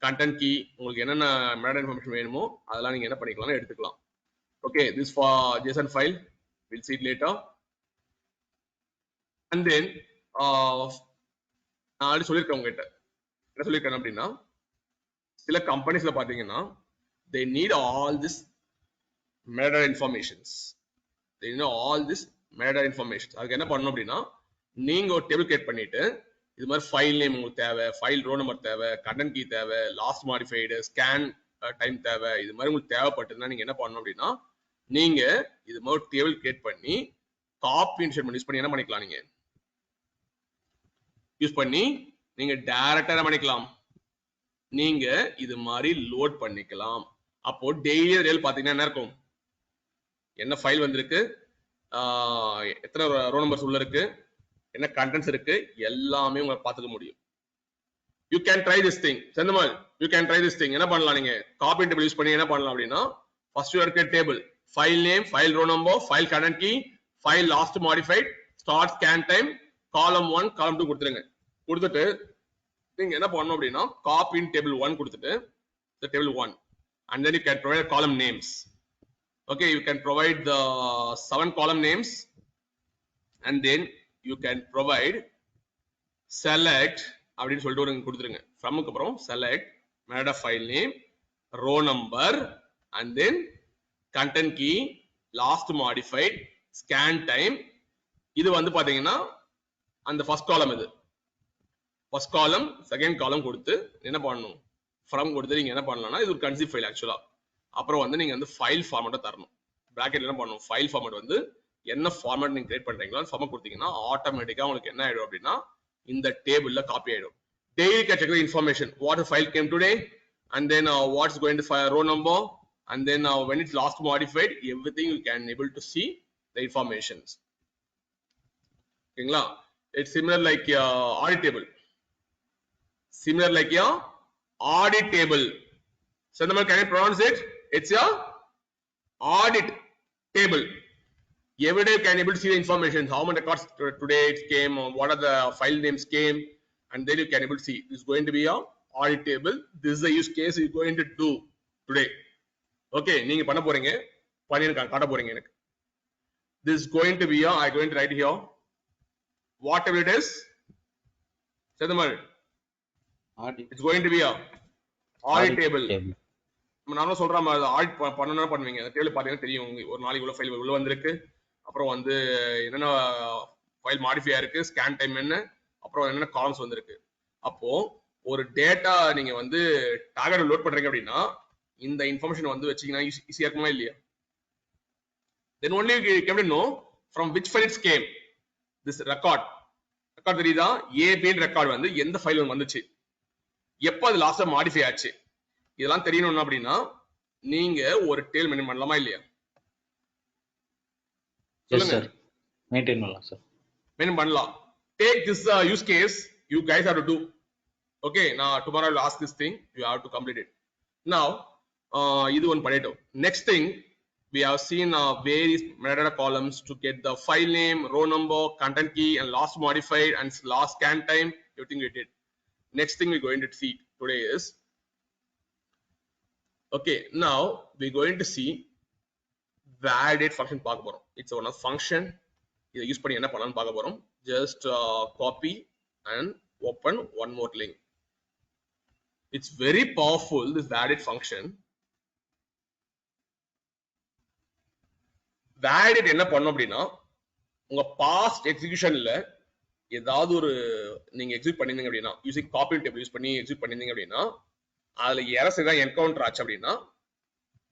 content key, உங்களுக்கு என்னென்ன metadata information வேணுமோ அதெல்லாம் நீங்க என்ன பண்ணிக்கலாம் எடுத்துக்கலாம். okay, this for JSON file, we'll see it later. and then நான் ஆல்ரெடி சொல்லியிருக்கேன் உங்ககிட்ட என்ன சொல்லியிருக்கேன் அப்படின்னா சில கம்பெனிஸ்ல பாத்தீங்கன்னா they need all this metadata informations. they know all this metadata information. அதுக்கு என்ன பண்ணணும் அப்படின்னா நீங்க ஒரு டேபிள் கிரியேட் பண்ணிட்டு இது மாதிரி ஃபைல் நேம் உங்களுக்கு தேவை, ஃபைல் ரோ நம்பர் தேவை, கண்டென்ட் கீ தேவை, லாஸ்ட் மாடிஃபைடு, ஸ்கேன் டைம் தேவை, இது மாதிரி உங்களுக்கு தேவைப்பட்டதுன்னா நீங்க என்ன பண்ணணும் அப்படின்னா நீங்க இது மாதிரி டேபிள் கிரியேட் பண்ணி காப்பி இன்சர்ட் பண்ணி யூஸ் பண்ணி என்ன பண்ணிக்கலாம், நீங்க யூஸ் பண்ணி நீங்க டைரக்டா என்ன பண்ணிக்கலாம், நீங்க இது மாதிரி லோட் பண்ணிக்கலாம். அப்போ டெய்லி பாத்தீங்கன்னா என்ன இருக்கும், என்ன ஃபைல் வந்திருக்கு, எத்தனை ரோ நம்பர்ஸ் உள்ள இருக்கு, என்ன கண்டென்ட்ஸ் இருக்கு, எல்லாமே உங்களை பார்த்துக்க முடியும். You can try this thing. Sendamal, you can try this thing. என்ன பண்ணலாம், நீங்க காப்பி டேபிள் யூஸ் பண்ணி என்ன பண்ணலாம் அப்படின்னா, ஃபர்ஸ்ட் இருக்க table, file name, file row number, file current key, file last modified, start scan time, column 1 காலம் 2 கொடுத்துருங்க. கொடுத்துட்டு நீங்க என்ன பண்ணணும் அப்படின்னா, காப்பி இன் டேபிள் 1 கொடுத்துட்டு the table 1 and then you can provide column names. Okay, you can provide the 7 column names and then you can provide select அப்படின்னு சொல்லிட்டு ஒரு கொடுத்துருங்க. ஃப்ரம்க்கு அப்புறம் select mate of file name, row number and then content key, last modified, scan time. இது வந்து பாத்தீங்கன்னா அந்த ஃபர்ஸ்ட் காலம், இது ஃபர்ஸ்ட் காலம், செகண்ட் காலம் கொடுத்து என்ன பண்ணணும், ஃப்ரம் கொடுத்து நீங்க என்ன பண்ணலாம்னா இது ஒரு கன்சிவ் ஃபைல் ஆக்சுவலா. அப்புறம் வந்து நீங்க வந்து ஃபைல் ஃபார்மேட்டை தரணும். பிராக்கெட்ல என்ன பண்ணணும், ஃபைல் ஃபார்மேட் வந்து என்ன ஃபார்மேட் நீங்க கிரியேட் பண்றீங்களோ அந்த ஃபார்மேட் கொடுத்தீங்கன்னா ஆட்டோமேட்டிக்கா உங்களுக்கு என்ன ஆயிடும் அப்படின்னா இந்த டேபிள்ல காப்பி ஆயிடும். Daily category information, what the file came today, and then what's going to file row number, and then when it's last modified, everything you can able to see the informations. Okay, it's similar like audit table. Similar like your audit table. Sendamal, can you pronounce it? It's your audit table. Every day you can able to see the information, how many records today it came, what are the file names came, and then you can able to see. This is going to be a audit table. This is the use case you are going to do today. Okay, நீங்க பண்ண போறீங்க, பண்ணிருக்காங்க காட்ட போறீங்க எனக்கு. This is going to be a, I going to write here whatever it is. Sendamal, it's going to be a audit table. நானும் சொல்றேன், audit பண்ணணும் பண்ணுவீங்க. அந்த டேபிள் பாத்தீங்கன்னா தெரியும், ஒரு நாளைக்கு உள்ள ஃபைல் உள்ள வந்திருக்கு, அப்புறம் வந்து என்னென்ன ஃபைல் மாடிஃபை ஆயிருக்கு, ஸ்கேன் டைம் என்ன, அப்புறம் என்னென்ன காலம்ஸ் வந்திருக்கு. அப்போ ஒரு டேட்டா நீங்க வந்து டார்கெட் லோட் பண்றீங்க அப்படின்னா இந்த இன்ஃபர்மேஷன் வந்து வச்சீங்கன்னா ஈஸியா இருக்குமா இல்லையா? Then only you can know from which file it came. this record தெரியுதா, ஏபின் ரெக்கார்ட் வந்து எந்த ஃபைல் வந்துச்சு, எப்போ அது லாஸ்டா மாடிஃபை ஆச்சு, இதெல்லாம் தெரியணும் அப்படின்னா நீங்க ஒரு டேபிள் மெயின்டைன் பண்ணலாமா இல்லையா? சொல்லுங்க. மெயின்டைன் பண்ணலாம் சார், மெயின்டைன் பண்ணலாம். Take this use case you guys have to do. Okay, now tomorrow I will ask this thing, you have to complete it. Now idu one பண்ணிட்டோம். Next thing we have seen various metadata columns to get the file name, row number, content key and last modified and last scan time, everything we did. Next thing we're going to see today is, okay, now we're going to see validate function பார்க்க போறோம். It's one of function. இதை use பண்ணி என்ன பண்ணலாம்னு பார்க்க போறோம். Just copy and open one more link. It's very powerful, this validate function. validate என்ன பண்ணும் அப்படின்னா, உங்க பாஸ்ட் எக்ஸிகியூஷன்ல ஏதாவது ஒரு நீங்க எக்ஸிக்யூட் பண்ணிருந்தீங்க அப்படின்னா, யூசிங் காப்பி டேபிள் யூஸ் பண்ணி எக்ஸிக்யூட் பண்ணிருந்தீங்க அப்படின்னா, அதுல எரர்ஸ் ஏதாவது என்கவுண்டர் ஆச்சு அப்படின்னா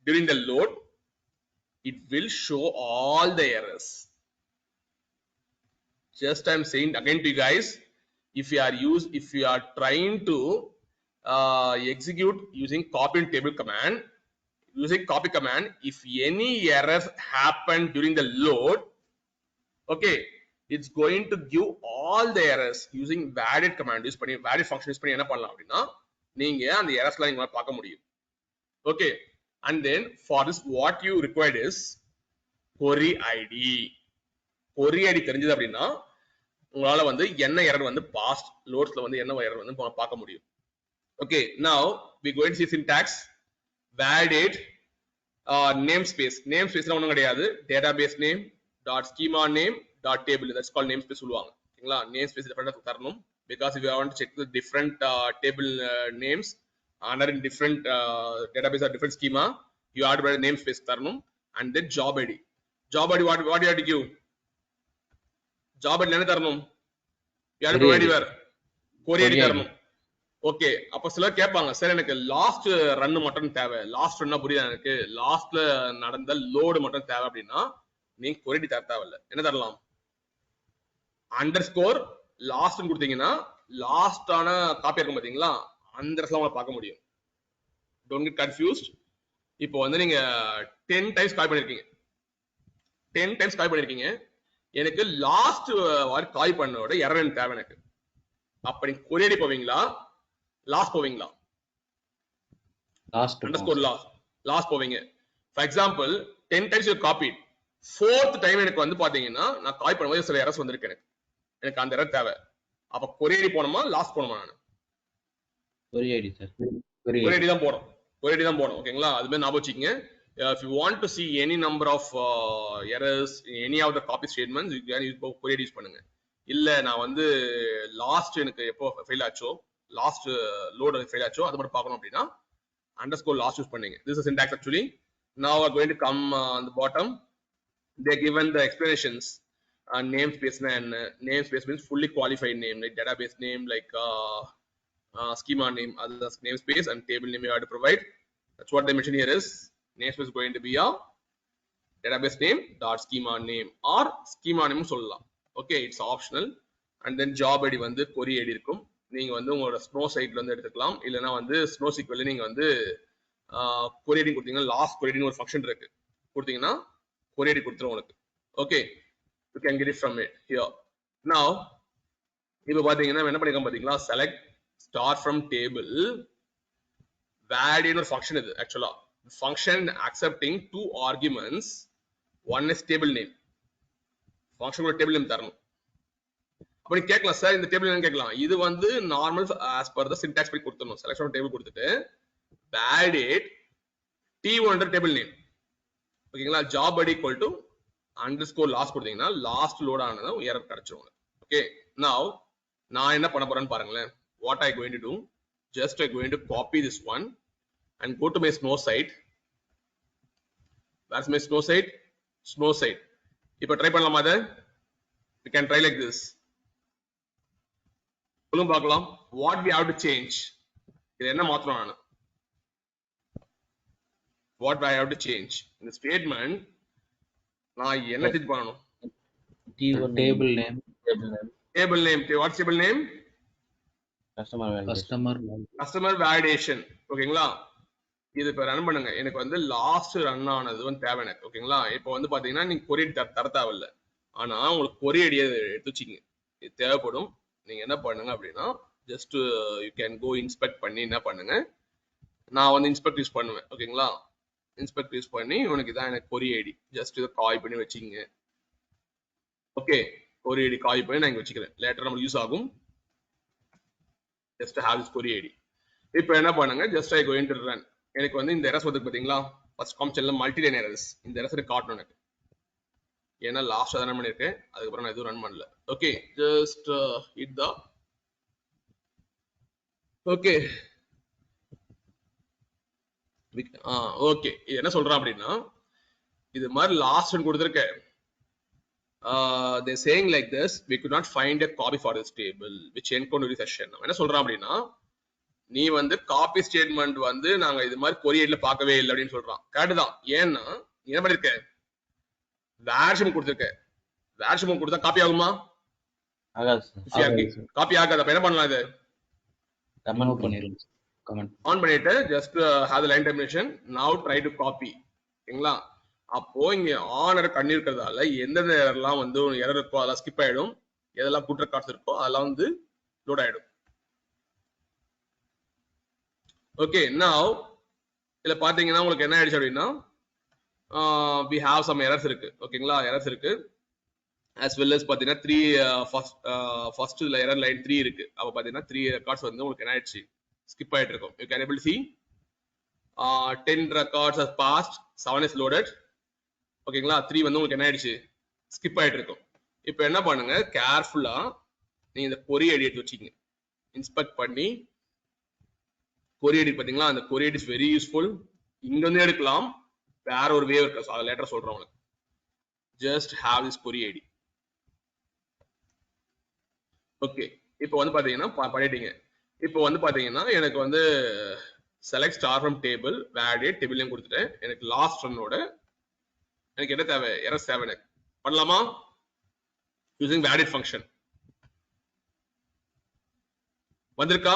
during the load it will show all the errors. Just I'm saying again to you guys, if you are trying to execute using copy and table command, using copy command, if any errors happen during the load, okay, it's going to give all the errors using validate command use பண்ணி validate function use பண்ணி என்ன பண்ணலாம் அப்படின்னா நீங்க அந்த எரர்ஸ்லாம் நீங்க பார்க்க முடியும். Okay, and then for this what you required is query id. query id தெரிஞ்சது அப்படின்னா உங்களால வந்து என்ன எரர் வந்து பாஸ்ட் லோட்ஸ்ல வந்து என்ன எரர் வந்து பார்க்க முடியும். Okay, now we going to see syntax. validate namespace. namespace னா ஒண்ணும் கிடையாது, database name dot schema name dot table, that's called namespace சொல்லுவாங்க. ஓகேங்களா, namespace டிஃபரெண்டா தரணும், because if you want to check the different table names under in different database or different schema, you have to provide namespace தரணும். and then job id. job id what you have to give? job id என்ன தரணும்? you have to provide your query id தரணும். Okay, அப்ப சிலர் கேட்பாங்க, sir எனக்கு last run மட்டும் தேவை, லாஸ்ட் ரன்னா புரியுதா, எனக்கு லாஸ்ட்ல நடந்த லோடு மட்டும் தேவை அப்படின்னா நீங்க query id தர தேவையில்லை. என்ன தரலாம்? அண்டர்ஸ்கோர் லாஸ்ட் கொடுத்தீங்கன்னா லாஸ்டான காப்பி இருக்கும் பாத்தீங்களா, அந்த இடத்துல உங்களை பார்க்க முடியும். Don't get confused. இப்போ வந்து நீங்க 10 டைம்ஸ் காப்பி பண்ணிருக்கீங்க, 10 டைம்ஸ் காப்பி பண்ணிருக்கீங்க. எனக்கு லாஸ்ட் வாரி காப்பி பண்ணோட எரர் தேவை எனக்கு. அப்ப நீங்க கொரியடி போவீங்களா, லாஸ்ட் போவீங்களா? லாஸ்ட் அண்டர்ஸ்கோர் லாஸ்ட் போவீங்க. For example 10 times you copied, 4th time எனக்கு வந்து பாத்தீங்கன்னா நான் காப்பி பண்ணும்போது சில எரர்ஸ் வந்திருக்கு எனக்கு அந்த எரர் தேவை. அப்ப கொரியடி போனோமா லாஸ்ட் போனோமா? நான் கொரியடி சார். கொரியடி தான் போறோம், கொரியடி தான் போறோம். ஓகேங்களா? அது மாதிரி ஞாபகம் வச்சுக்கங்க. If you want to see any number of errors in any of the copy statements, you can use query use பண்ணுங்க. இல்ல நான் வந்து லாஸ்ட் எனக்கு எப்போ ஃபெயில் ஆச்சோ, லாஸ்ட் லோட் ஃபெயில் ஆச்சோ அது மட்டும் பார்க்கணும் அப்படின்னா underscore last யூஸ் பண்ணுங்க. This is syntax actually. Now we are going to come on the bottom. They given the explanations. Namespace and namespace means fully qualified name, like database name, like schema name, other namespace and table name you have to provide. That's what they mention here is namespace is going to be a database name dot schema name or schema name சொல்லலாம். Okay, it's optional. And then job id வந்து query id இருக்கும். நீங்க வந்து உங்களோட snow சைட்ல இருந்து எடுத்துக்கலாம், இல்லனா வந்து ஸ்னோ சீக்வல்ல நீங்க வந்து query கொடுத்தீங்கன்னா லாஸ்ட் query ஒரு ஃபங்க்ஷன் இருக்கு, கொடுத்தீங்கன்னா query கொடுத்துரும் உங்களுக்கு. Okay, you can get it from it here. Now இப்போ பாத்தீங்கன்னா என்ன பண்ணிருக்கோம் பாத்தீங்களா, select start from table valid ஒரு ஃபங்க்ஷன். இது ஆக்சுவலா function accepting 2 arguments. One is table name, function ஒரு table name தரணும். அப்படி கேட்கலாம் சார், இந்த டேபிள் என்ன கேட்கலாம், இது வந்து normal as per the syntax படி கொடுத்துடணும். செலக்ஷன் ஆஃப் டேபிள் கொடுத்துட்டு validate t1 டேபிள் நேம். ஓகேங்களா? job id equal to underscore last கொடுத்தீங்கன்னா லாஸ்ட் லோட் ஆனதும் எரர் கிடைச்சிரும். ஓகே, now நான் என்ன பண்ண போறேன்னு பாருங்களேன். what I going to do, just I going to copy this one and go to my snow site. That's my snow site, snow site. இப்போ try பண்ணலாமா? அதை we can try like this. சொல்லுங்க பார்க்கலாம். what we have to change, இது என்ன மாத்தணும் நான்? what I have to change in the statement, நான் என்ன சேஞ்ச் பண்ணனும்? T1 table name, table name, what's table name? customer validation. validation. ஓகேங்களா? இது இப்ப ரன் பண்ணுங்க. எனக்கு வந்து லாஸ்ட் ரன் ஆனது வந்து தேவை எனக்கு. ஓகேங்களா? இப்போ வந்து பாத்தீங்கன்னா நீங்க கொரி தர தேவையில்ல, ஆனா உங்களுக்கு கொரி ஐடியா எடுத்து வச்சுக்கங்க, இது தேவைப்படும். நீங்க என்ன பண்ணுங்க அப்படின்னா just you can go inspect பண்ணி என்ன பண்ணுங்க, நான் வந்து இன்ஸ்பெக்ட் யூஸ் பண்ணுவேன். ஓகேங்களா? இன்ஸ்பெக்ட் யூஸ் பண்ணி உனக்கு இதான் எனக்கு கொரி ஐடி, ஜஸ்ட் இதை காப்பி பண்ணி வச்சுக்கங்க. ஓகே, கொரி ஐடி காப்பி பண்ணி நான் இங்க வச்சுக்கிறேன், லேட்டர் நமக்கு யூஸ் ஆகும். Just have this query ID. இப்போ என்ன பண்ணுங்க, just I going to run. எனக்கு வந்து இந்த எரர்ஸ் வந்து பாத்தீங்களா, ஃபர்ஸ்ட் காமிச்சல்ல மல்டி லைன் எரர்ஸ், இந்த எரர்ஸ் காட்டணும் எனக்கு, ஏன்னா லாஸ்ட் ரன் பண்ணிருக்கேன், அதுக்கப்புறம் நான் எதுவும் ரன் பண்ணல. Okay, just hit the okay okay. என்ன சொல்றான் அப்படின்னா, இது மாதிரி லாஸ்ட் கொடுத்துருக்கேன். They're saying like this, we could not find a copy for this table which encountered this session. என்ன சொல்றான் அப்படின்னா, நீ வந்து காப்பி ஸ்டேட்மெண்ட் வந்து நாங்க இது மாதிரி கொரியர்ல பார்க்கவே இல்லை அப்படின்னு சொல்றான். கரெக்ட் தான். ஏன்னா நீ என்ன பண்ணிருக்க, வேர்ஷம் கொடுத்துருக்க, வேர்ஷம் கொடுத்தா காப்பி ஆகுமா? காப்பி ஆகாது. அப்ப என்ன பண்ணலாம், இது ஆன் பண்ணிட்டு just have the line termination, நவ ட்ரை டு காப்பி. ஓகேங்களா? அப்போ இங்க ஆனர் கண்ணி இருக்கிறதால எந்தெந்த எரர்லாம் வந்து எரர் இருக்கோ அதெல்லாம் ஸ்கிப் ஆயிடும், எதெல்லாம் குட் ரெக்கார்ட்ஸ் இருக்கோ அதெல்லாம் வந்து லோட் ஆயிடும். ஓகே, நவ இதுல பாத்தீங்கன்னா உங்களுக்கு என்ன ஆயிடுச்சு அப்படின்னா, we have some errors இருக்கு. ஓகேங்களா? எரர்ஸ் இருக்கு, as well as பாத்தீங்கன்னா 3 ஃபர்ஸ்ட் இதுல எரர் லைன் 3 இருக்கு. அப்ப பாத்தீங்கன்னா 3 ரெக்கார்ட்ஸ் வந்து உங்களுக்கு என்ன ஆயிடுச்சு, ஸ்கிப் ஆயிட்டு இருக்கும். you can able to see 10 records are passed, 7 is loaded. ஓகேங்களா? 3 வந்து உங்களுக்கு என்ன ஆயிடுச்சு, ஸ்கிப் ஆயிட்டு இருக்கும். இப்போ என்ன பண்ணுங்க, கேர்ஃபுல்லா நீங்க இந்த கொரி ஐடி எடுத்து வச்சுக்கங்க, இன்ஸ்பெக்ட் பண்ணி கொரி ஐடி பாத்தீங்களா, அந்த கொரி ஐடி இஸ் வெரி யூஸ்ஃபுல். இங்க வந்து எடுக்கலாம், வேற ஒரு வே இருக்கு, அதை லேட்டர் சொல்றேன் உங்களுக்கு. Just have this query ID. Okay, இப்போ வந்து பாத்தீங்கன்னா பண்ணிட்டீங்க. இப்போ வந்து பாத்தீங்கன்னா எனக்கு வந்து select star from table validate table name கொடுத்துட்டேன். எனக்கு லாஸ்ட் ரன்னோட எனக்கு என்ன தேவை, எரர்ஸ் தேவை. எனக்கு பண்ணலாமா யூசிங் வேலிடேட் ஃபங்க்ஷன். வந்திருக்கா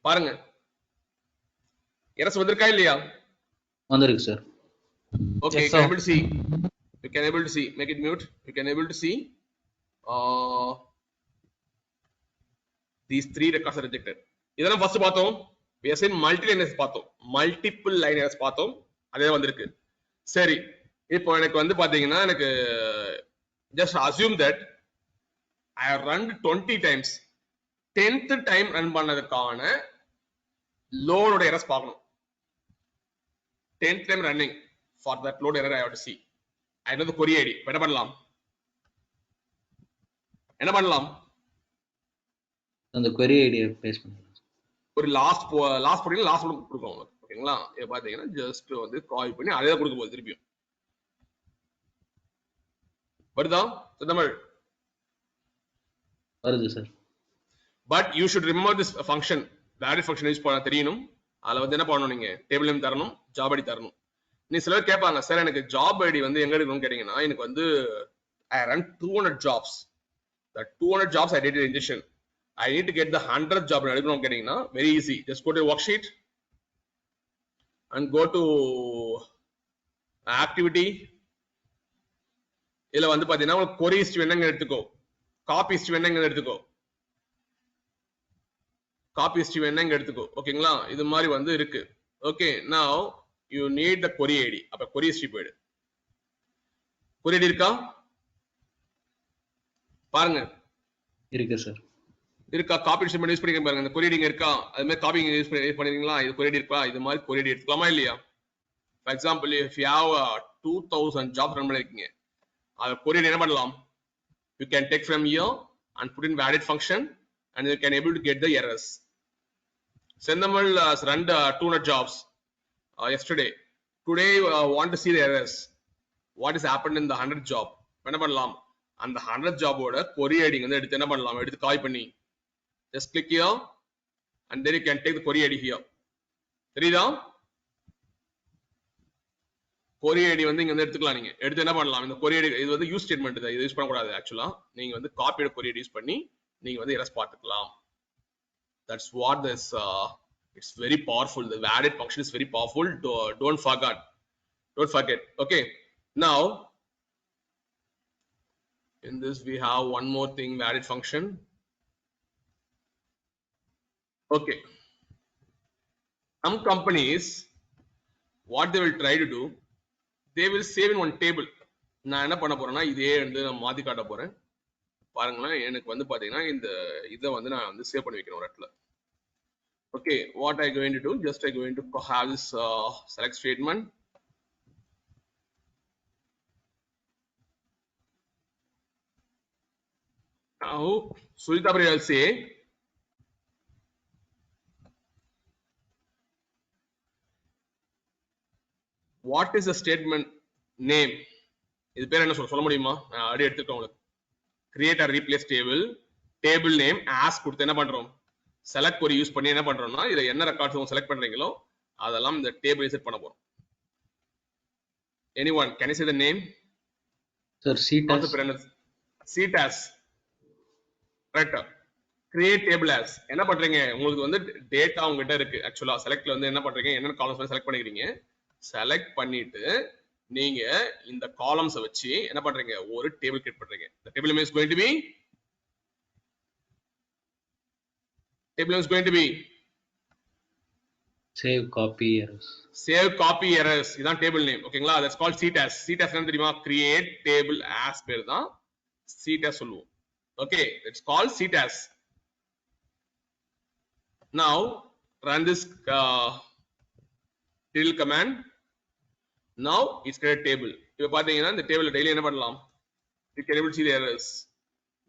பாருங்க. எரர்ஸ் வந்திருக்கா இல்லையா? வந்திருக்கு sir. Okay, Yes, you can sir. able to see. You can able to see. Make it mute. You can able to see. These 3 records are rejected. இதெல்லாம் first பார்த்தோம். We have seen multi-line errors பார்த்தோம். Multiple line errors பார்த்தோம். அதே வந்திருக்கு. சரி. இப்போ எனக்கு வந்து பாத்தீங்கன்னா எனக்கு just assume that I have run 20 times. 10th time run பண்ணதுக்கான load ஓட errors பார்க்கணும். 10th time running for that load error I have to see. I know the query ID. என்ன பண்ணலாம்? என்ன பண்ணலாம்? அந்த query ஐடியை பேஸ் பண்ணுங்க. ஒரு லாஸ்ட் போட்டீங்கன்னா லாஸ்ட் கொடுக்கும் உங்களுக்கு. ஓகேங்களா? இதை பார்த்தீங்கன்னா ஜஸ்ட் வந்து கால் பண்ணி அதே தான் கொடுக்க போகுது திருப்பியும். வருதா தமிழ்? வருது sir. But you should remember this function. Valid function use பண்ண தெரியணும். அதில் வந்து என்ன பண்ணணும், நீங்க டேபிள் நேம் தரணும், ஜாப் ஐடி தரணும். நீ சிலர் கேட்பாங்க, சார் எனக்கு ஜாப் ஐடி வந்து எங்க எடுக்கணும்னு கேட்டீங்கன்னா, எனக்கு வந்து ஐ run 200 jobs. The 200 jobs I did an injection. I need to get the 100th job எடுக்கணும் கேட்டீங்கன்னா very easy. Just go to your worksheet and go to activity. இதுல வந்து பாத்தீங்கன்னா உங்களுக்கு query history வேணுங்க எடுத்துக்கோ, copy history வேணுங்க எடுத்துக்கோ, copy history வேணுங்க எடுத்துக்கோ. ஓகேங்களா? இது மாதிரி வந்து இருக்கு. Okay, now you need the query ID. அப்ப query history போய்டு. query ID இருக்கா பாருங்க. இருக்கு சார். இருக்கா? காப்பி யூஸ் பண்ணி பாருங்க. இந்த query ID இருக்கா? அது மாதிரி காப்பி யூஸ் பண்ணிருக்கீங்களா? இது query ID இருக்கா? இது மாதிரி query ID எடுத்துக்கலாமா இல்லையா? For example, if you have 2000 jobs run பண்ணிருக்கீங்க, அது query ID என்ன பண்ணலாம்? You can take from here and put in valid function and you can able to get the errors. Sendamal run 200 jobs yesterday. Today want to see the errors. What has happened in the 100th job? என்ன பண்ணலாம்? அந்த 100th job ஓட query ID வந்து எடுத்து என்ன பண்ணலாம்? எடுத்து copy பண்ணி just click here and then you can take the query ID here. தெரியுதா? query ID வந்து இங்க வந்து எடுத்துக்கலாம். நீங்க எடுத்து என்ன பண்ணலாம்? இந்த query ID இது வந்து யூஸ் ஸ்டேட்மென்ட் இது யூஸ் பண்ண கூடாது. ஆக்சுவலா நீங்க வந்து காப்பியோட query ID யூஸ் பண்ணி நீங்க வந்து எரர்ஸ் பார்த்துக்கலாம். That's what this it's very powerful. The valid function is very powerful. Don't forget. Okay, now in this we have one more thing, valid function. Okay, some companies what they will try to do, they will save in one table. நான் என்ன பண்ண போறேன்னா இதே வந்து நான் மாத்தி காட்ட போறேன் பாருங்களேன். எனக்கு வந்து பாத்தீங்கன்னா இந்த இதை வந்து நான் வந்து சேவ் பண்ணி வைக்கணும் ஒரு இடத்துல. Okay, what I going to do, just I going to have this select statement. Now Sulita will say what is the statement name? இது பேர் என்ன சொல்ல முடியுமா? நான் ஆல்ரெடி எடுத்துட்டேன் உங்களுக்கு. create or replace table name as கொடுத்து என்ன பண்றோம்? select query யூஸ் பண்ணி என்ன பண்றோம்னா இத என்ன ரெக்கார்ட்ஸ் உங்க செலக்ட் பண்றீங்களோ அதெல்லாம் இந்த டேபிள் இன்சர்ட் பண்ண போறோம். anyone can you say the name? Sir ctas correct. create table as என்ன பண்றீங்க? உங்களுக்கு வந்து டேட்டா உங்ககிட்ட இருக்கு. ஆக்சுவலா செலக்ட்ல வந்து என்ன பண்றீங்க? என்ன காலம்ஸ் செலக்ட் பண்ணிக்கிறீங்க. செலக்ட் பண்ணிட்டு நீங்க இந்த காலம்ஸ் வச்சு என்ன பண்றீங்க? ஒரு டேபிள் கிரியேட் பண்றீங்க. the table name is going to be save copy errors. இதான் டேபிள் நேம். ஓகேங்களா? that's called ctas. ctas என்ன தெரியுமா? create table as பேர் தான் ctas சொல்லுவோம். okay, it's called ctas. now run this till command. now it's create table. இப்ப பாத்தீங்கன்னா இந்த டேபிள்ல டெய்லி என்ன பண்ணலாம்? you can able to see the errors.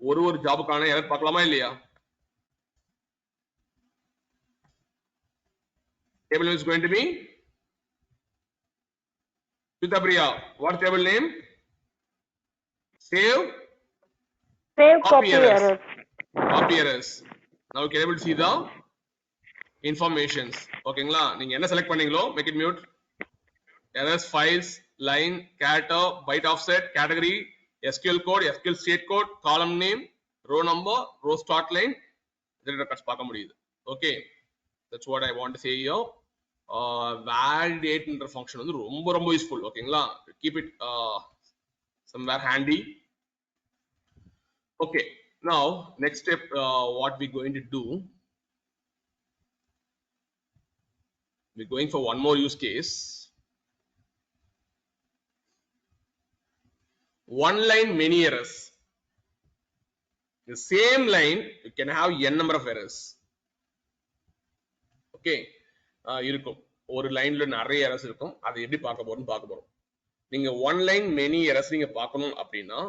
ஒரு ஜாபுக்கான எரர் பார்க்கலாமா இல்லையா? table name is going to be Sutapriya. What table name? Save copy errors. Copy errors. Now you can able to see the informations. ஓகேங்களா? நீங்க என்ன select பண்ணீங்களோ make it mute. errors, files, line, character, byte offset, category, SQL code, SQL state code, column name, row number, row start line, generated records பார்க்க முடியுது. Okay, that's what I want to say here. Validate என்ற function வந்து ரொம்ப useful. ஓகேங்களா, keep it somewhere handy. Okay, now next step, what we going to do, we're going for one more use case. One line many errors. The same line you can have n number of errors. Okay, இருக்கும் ஒரு லைன்ல நிறைய errors இருக்கும். அதை எப்படி பார்க்க போறோம். நீங்க one line many errors நீங்க பார்க்கணும் அப்படின்னா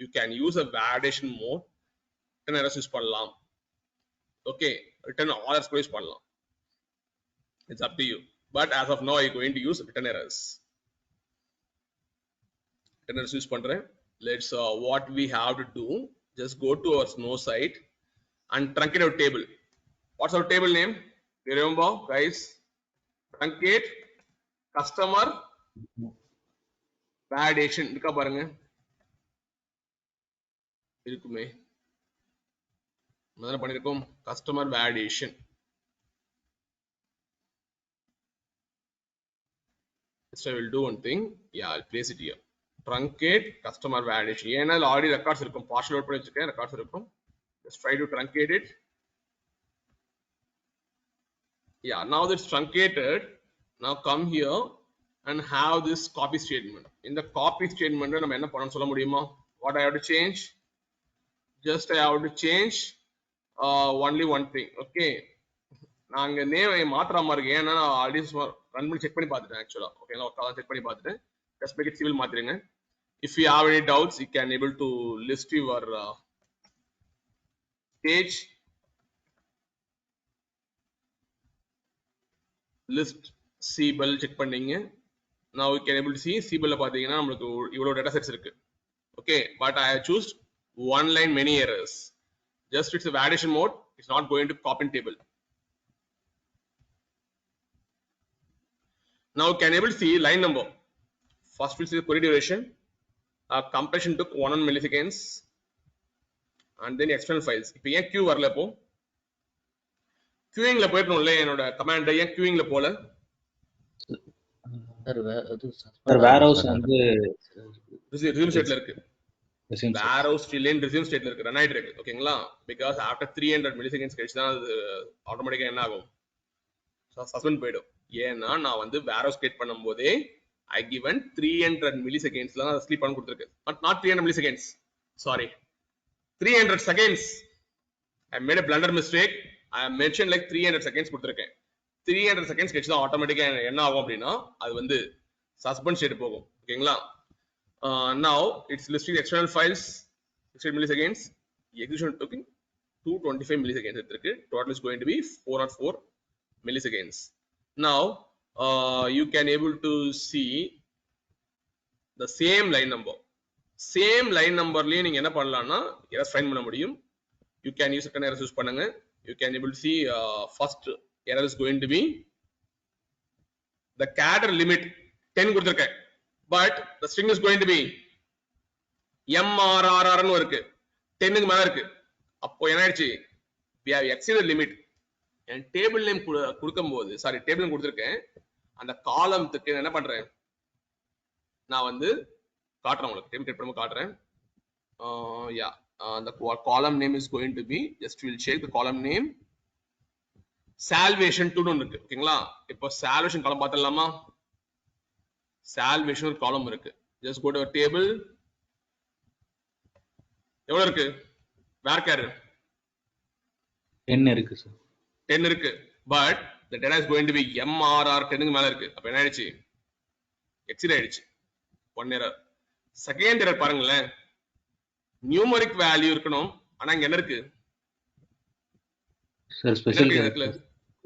you can use a validation mode. return errors use பண்ணலாம். Okay, return all errors use பண்ணலாம். It's up to you. But as of now, you're going to use return errors. Return errors use பண்றேன். Let's what we have to do. Just go to our Snow site and truncate our table. What's our table name? You remember, guys? Truncate customer validation. இருக்கா பாருங்க. இருக்குமே. என்ன பண்ணிருக்கோம்? Customer validation. So I will do one thing. Yeah, I'll place it here. Truncate customer validation. ஏன்னா already records இருக்கும். partial load பண்ணி வச்சிருக்கேன். records இருக்கும். Just try to truncate it. Yeah, now that's truncated. Now come here and have this copy statement. In the copy statement, நம்ம என்ன பண்ணனும் சொல்ல முடியுமா? What I have to change? Just I have to change only one thing. Okay. நாங்க name மாத்திர மாதிரி இருக்கு. ஏன்னா நான் ஆல்ரெடி ரன் பண்ணி செக் பண்ணி பார்த்துட்டேன் ஆக்சுவலா. ஓகேங்களா, ஒரு செக் பண்ணி பார்த்துட்டேன். ஜஸ்ட் மேக் இட் சிவில் மாத்திருங்க. If you have any doubts, you can able to list your page, list cbel check பண்ணீங்க. Now you can able to see cbel ல பாத்தீங்கன்னா நமக்கு இவ்வளவு data sets இருக்கு. Okay, but I have choose one line many errors. Just it's a validation mode. It's not going to copy in table. Now you can able to see line number. First we'll see the query duration. Compression took 1 milliseconds, and then external files. இப்போ ஏன் queue வரல? இப்போ queuing ல போயிடணும்ல என்னோட command. ஏன் queuing ல போல? Sir warehouse வந்து resume stateல இருக்கு. warehouse still in resume stateல இருக்கு, ரன் ஆயிட்டு இருக்கு. ஓகேங்களா, because after 300 milliseconds கழிச்சு தான் அது ஆட்டோமேட்டிக்கா என்ன ஆகும்? சஸ்பெண்ட் போய்டும். ஏன்னா நான் வந்து warehouse கிரியேட் பண்ணும்போதே I given 300 milliseconds la sleep பண்ண கொடுத்திருக்கு. But not 300 milliseconds. Sorry, 300 seconds. I made a blunder mistake. I mentioned like 300 seconds கொடுத்திருக்கேன். 300 seconds கழிச்சு தான் ஆட்டோமேட்டிக்கா என்ன ஆகும் அப்படின்னா அது வந்து சஸ்பெண்ட் ஸ்டேட் போகும். ஓகேங்களா, now it's listing external files 60 milliseconds. Execution took 225 milliseconds எடுத்திருக்கு. Total is going to be 404 milliseconds. Now you can able to see the same line numberலயே நீங்க என்ன பண்ணலாம்னா errors find பண்ண முடியும். You can use return errors use பண்ணுங்க. You can able to see first error is going to be the character limit 10 கொடுத்திருக்கேன், but the string is going to be mrr ன்னு இருக்கு, 10 க்கு மேல இருக்கு. அப்போ என்ன ஆயிடுச்சு? we have exceeded limit. and table name கொடுக்கும்போது சாரி டேபிள் நேம் கொடுத்திருக்கேன். அந்த காலம்க்கு என்ன பண்றேன் நான் வந்து காட்றேன் உங்களுக்கு. டேபிள் கிரியேட் பண்ணும்போது காட்றேன். yeah, the column name is going to be, just we'll check the column name, salvation 2 ன்னு இருக்கு. ஓகேங்களா, இப்போ salvation காலம் பார்த்தலாமா? salvation ஒரு காலம் இருக்கு. just go to a table. எவ்வளவு இருக்கு? varchar 10 இருக்கு சார். 10 இருக்கு, but the data is going to be mrr 10 க்கு மேல இருக்கு. அப்ப என்ன ஆயிடுச்சு? exceed ஆயிடுச்சு. one error. second error பாருங்களேன், numeric value இருக்கணும், ஆனா இங்க என்ன இருக்கு? Sir special character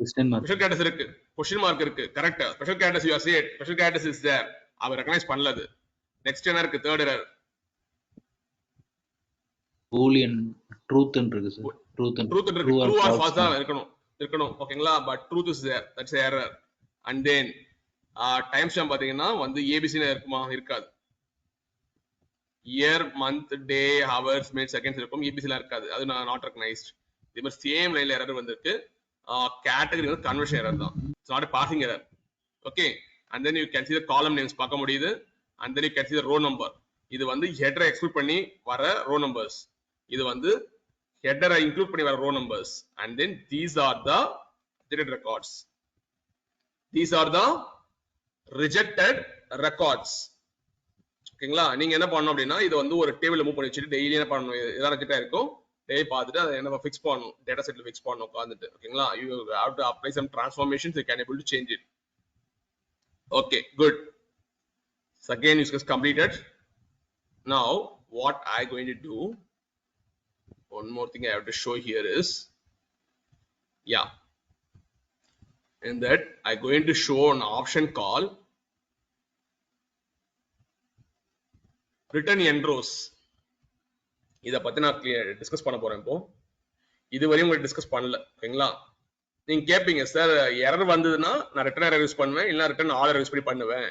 special characters இருக்கு, question mark இருக்கு. Correct, special characters you are said, special characters is there. அவ ரெகக்னைஸ் பண்ணலது. next என்ன இருக்கு? third error boolean truth ன்னு இருக்கு சார். truth இருக்கு, true or false தான் இருக்கணும். ஓகேங்களா, but truth is there, that's error. And then time stamp பாத்தீங்கன்னா வந்து ஏபிசி இருக்குமா? இருக்காது. Year, month, day, hours, minute, seconds இருக்கும், ஏபிசி இருக்காது. அது நாட் ரெகனைஸ்ட். இதே மாதிரி சேம் லைன்ல எரர் வந்திருக்கு. கேட்டகரி வந்து கன்வர்ஷன் எரர் தான். It's not passing error. Okay, and then you can see the column names பார்க்க முடியுது. and then you can see the row number. இது வந்து ஹெடரை எக்ஸ்க்ளூட் பண்ணி வர row numbers. இது வந்து ஹெடரை இன்க்ளூட் பண்ணி வர row numbers. and then these are the rejected records. These are the rejected records. ஓகேங்களா? நீங்க என்ன பண்ணணும் அப்படின்னா இது வந்து ஒரு டேபிள்ல மூவ் பண்ணி வச்சுட்டு டெய்லி என்ன பண்ணணும், இதான் ரிஜெக்ட் ஆயிருக்கும், டெய்லி பார்த்துட்டு அதை என்ன ஃபிக்ஸ் பண்ணணும், டேட்டா செட்ல ஃபிக்ஸ் பண்ணணும் உட்காந்துட்டு. ஓகேங்களா? You have to apply some transformations, you can able to change it. Okay, good. So again, you just completed. Now, what I going to do? One more thing I have to show here is, yeah, in that I going to show an option called return end rows. இத பத்தி நான் discuss பண்ண போறேன் இப்போ. இதுவரையும் உங்களுக்கு discuss பண்ணல. ஓகேங்களா? நீங்க கேட்பீங்க, சார் எரர் வந்ததுன்னா நான் ரிட்டர்ன் எரர் யூஸ் பண்ணுவேன், இல்ல ரிட்டர்ன் ஆல் எரர் யூஸ் பண்ணி பண்ணுவேன்.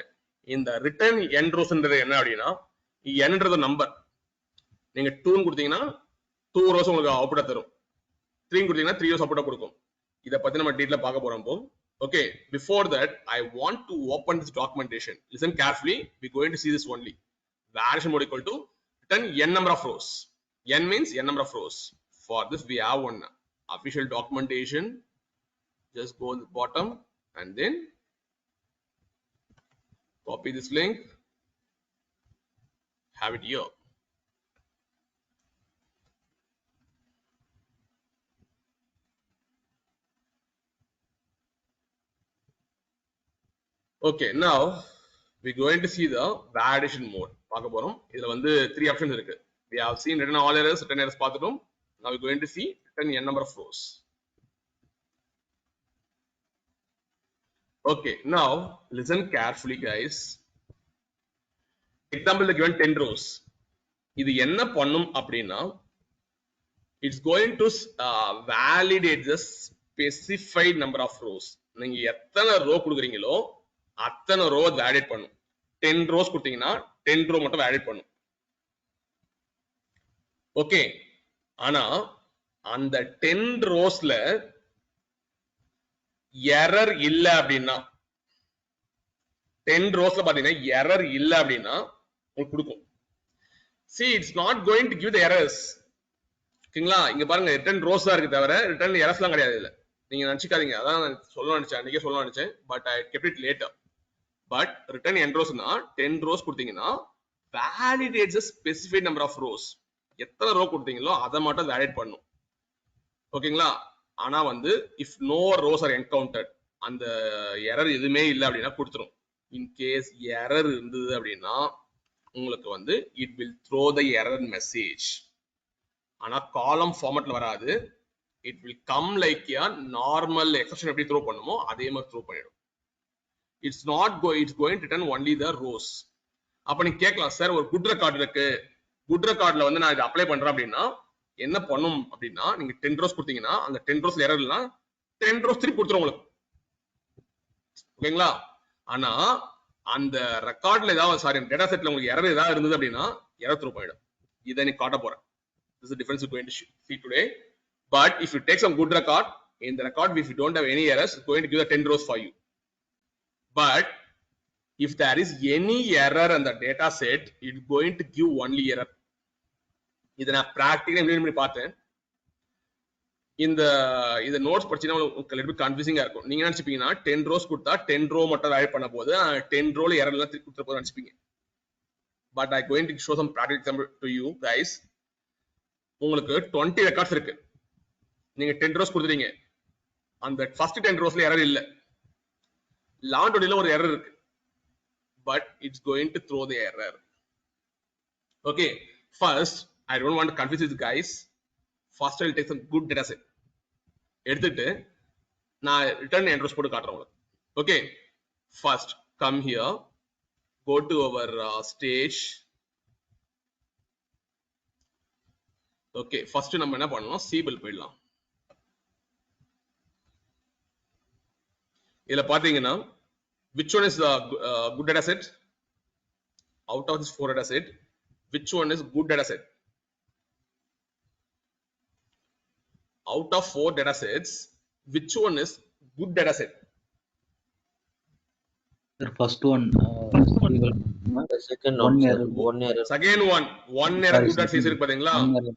இந்த ரிட்டர்ன் எண்ட் ரோஸ்ன்றது என்ன அப்படின்னா, என்னன்றது நம்பர். நீங்க 2 கொடுத்தீங்கன்னா 2 ரோஸ் உங்களுக்கு அவுட்புட்டா தரும், 3 கொடுத்தீங்கன்னா 3 ரோஸ் அவுட்புட்டா கொடுக்கும். இத பத்தி நம்ம டீடைலா பார்க்க போறோம் இப்போ. Okay, before that I want to open this documentation. Listen carefully, we going to see this only. Variation mode equal to return n number of rows. N means n number of rows. For this we have one official documentation. Just go to the bottom and then copy this link, have it here. Okay, now we going to see the validation mode. பார்க்க போறோம். இதுல வந்து 3 options இருக்கு. We have seen return all errors, return errors பார்த்துட்டோம். Now we going to see return n number of rows. Okay, now listen carefully guys. Example the given 10 rows. இது என்ன பண்ணும் அப்படின்னா, it's going to validate the specified number of rows. நீங்க எத்தனை row கொடுக்குறீங்களோ அத்தனை row validate பண்ணும். 10 rose கொடுத்தீங்கன்னா 10 ரோ மட்டும் வேலிடேட் பண்ணும். ஓகே, ஆனா அந்த 10 ரோஸ்ல எரர் இல்ல அப்படின்னா, 10 ரோஸ்ல பாத்தீங்கன்னா எரர் இல்ல அப்படின்னா உங்களுக்கு கொடுக்கும். See, it's not going to give the errors. ஓகேங்களா? இங்க பாருங்க, ரிட்டர்ன் ரோஸ் தான் இருக்கு தவிர ரிட்டர்ன் எரர்ஸ்லாம் கிடையாது இல்ல. நீங்க நினைச்சுக்காதீங்க, அதான் நான் சொல்ல நினைச்சேன், அன்னைக்கே சொல்ல நினைச்சேன், but I kept it later. But return end Rosna 10 rose கொடுத்தீங்கன்னா validates a specified number of rows. எத்தனை ரோ கொடுத்தீங்களோ அதை மட்டும் வேலிடேட் பண்ணும். ஓகேங்களா? ஆனா வந்து if no rows are encountered, அந்த எரர் எதுவுமே இல்லை அப்படின்னா கொடுத்துரும். இன் கேஸ் எரர் இருந்தது அப்படின்னா உங்களுக்கு வந்து it will throw the error message. ஆனா காலம் ஃபார்மட்ல வராது. it will come like a normal exception எப்படி த்ரோ பண்ணுமோ அதே மாதிரி த்ரோ பண்ணிடும். it's going to return only the rows. அப்ப நீங்க கேட்கலாம், சார் ஒரு குட் ரெக்கார்ட் இருக்கு, குட் ரெக்கார்ட்ல வந்து நான் இதை அப்ளை பண்றேன் அப்படின்னா என்ன பண்ணும் அப்படின்னா, நீங்க 10 ரோஸ் கொடுத்தீங்கன்னா அந்த 10 ரோஸ்ல எரர் இல்லைன்னா 10 ரோஸ் திருப்பி கொடுத்துரும் உங்களுக்கு. ஓகேங்களா? ஆனா அந்த ரெக்கார்ட்ல ஏதாவது டேட்டா செட்ல உங்களுக்கு எரர் ஏதாவது இருந்தது அப்படின்னா எரர் த்ரோ பண்ணிடும். இதை நீ காட்ட போறேன். This is the difference we're going to see today. But if you take some good record, in the record if you don't have any errors, it's going to give the 10 rows for you. But if there is any error in the data set, it's going to give only error. இதை நான் பிராக்டிகலா implement பண்ணி பார்த்தேன். இந்த notes படிச்சீங்கன்னா உங்களுக்கு little bit கன்ஃபியூசிங்கா இருக்கும். நீங்க நினைச்சுப்பீங்கன்னா 10 rose கொடுத்தா 10 ரோ மட்டும் ஆட் பண்ண போது 10 ரோல எரர் எல்லாம் திருப்பி கொடுத்துற போது நினைச்சுப்பீங்க. But I going to show some practical example to you guys. உங்களுக்கு 20 ரெக்கார்ட்ஸ் இருக்கு, நீங்க 10 ரோஸ் கொடுத்துறீங்க, அந்த ஃபர்ஸ்ட் 10 ரோஸ்ல எரர் இல்ல, 11 ஒரு எரர் இருக்கு, but it's going to throw the error. Okay, first I don't want to confuse you guys. First I'll take some good data set, எடுத்துட்டு நான் return end rows போட்டு காட்டுறேன் உங்களுக்கு. Okay, first come here, go to our stage. Okay, first நம்ம என்ன பண்ணணும், Cbel போயிடலாம். இதுல பாத்தீங்கன்னா which one is the good data set? Out of this 4 data set, which one is good data set? out of 4 data sets, which one is good data set? Sir, first one, we will The second one one, year. sir. 1 year. Second one error Sorry, good data set second இருக்கு பாத்தீங்களா? one year.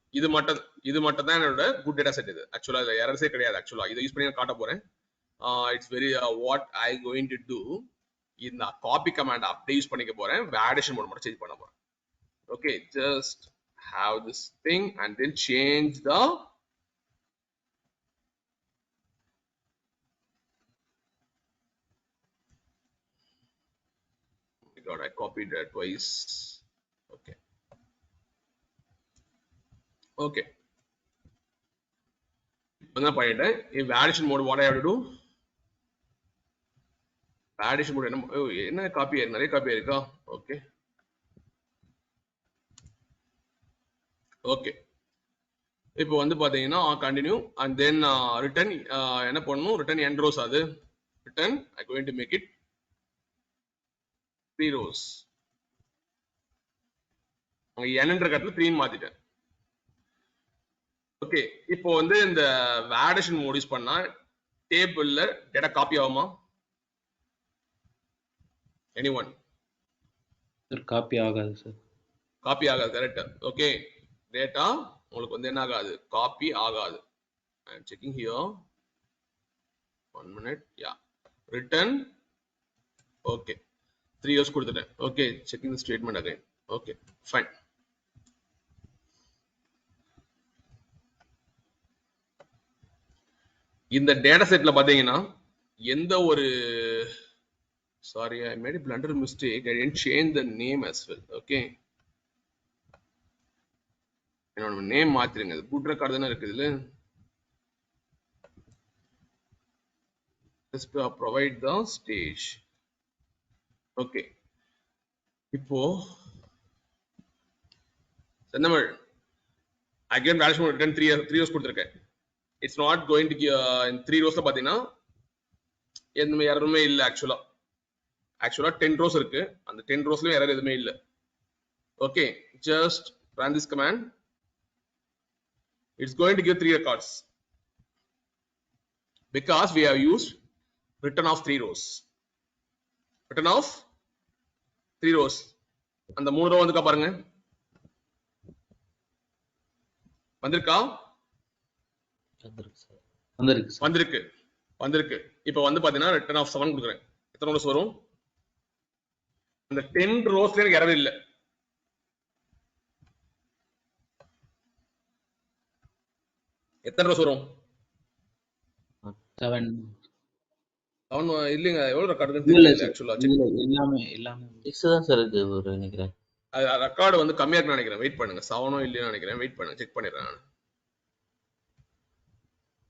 இது மட்டும் தான் என்னோட good data set இது. Actually அதுல errors கிடையாது actually. இதை யூஸ் பண்ணி நான் காட்ட போறேன். It's very what I going to do. இந்த copy command அப்படியே யூஸ் பண்ணிக்க போறேன். validation mode மட்டும் சேஞ்ச் பண்ண போறேன். Okay, just have this thing and then change the God, I copied that twice. Okay. Okay. என்ன பண்ணிட்டேன் in validation mode what I have to do? validation mode என்ன copy நிறைய copy இருக்கா? Okay. Okay. இப்போ வந்து பாத்தீங்கன்னா continue and then return என்ன பண்ணனும் return end rows அது return I going to make it 3 rows. அங்க n என்ற இடத்துல 3 ன்னு மாத்திட்டேன். ஓகே இப்போ வந்து இந்த validation mode யூஸ் பண்ணா டேபிள்ல டேட்டா காப்பி ஆகுமா? anyone? சார் காப்பி ஆகாது சார். காப்பி ஆகாது கரெக்ட். ஓகே டேட்டா உங்களுக்கு வந்து என்ன ஆகாது? காப்பி ஆகாது. I am checking here. 1 minute. Yeah. Return. Okay. 3 years கொடுத்துட்டேன். Okay. Checking the statement again. Okay. Fine. இந்த டேட்டா செட்ல பாத்தீங்கன்னா எந்த ஒரு sorry I made a blunder mistake. I didn't change the name as well. Okay. என்னோட name மாத்திருங்க. Good record தானே இருக்குது இதுல. Just provide the stage. Okay. இப்போ செந்தமிழ் again validation mode return 3 rows கொடுத்திருக்கேன். It's not going to in 3 rows ல பாத்தீங்கன்னா எந்த எரருமே இல்ல actually 10 rows இருக்கு. அந்த 10 rowsலயும் எரர் எதுவுமே இல்ல. Okay, just run this command. It's going to give 3 records because we have used return of 3 rows. Return of 3 rows. அந்த 3 row வந்துக்கா பாருங்க. வந்திருக்கா? வந்திருக்கு. இப்போ வந்து பாத்தீங்கன்னா return of 7 கொடுக்குறேன். எத்தனை rows வரும்? அந்த 10 rowsல எனக்கு எரர் இல்ல. எத்தனை rows வரும்? 7 இல்லங்க எவ்வளவு ரெக்கார்ட் இருக்குன்னு தெரியல एक्चुअली எல்லாமே 6 தான் சார் இருக்கு ஒரு நினைக்கிறேன். ரெக்கார்ட் வந்து கம்மியா இருக்குன்னு நினைக்கிறேன். வெயிட் பண்ணுங்க. 7 இல்லையா நினைக்கிறேன். வெயிட் பண்ணுங்க. செக் பண்ணிடுறேன் நான்.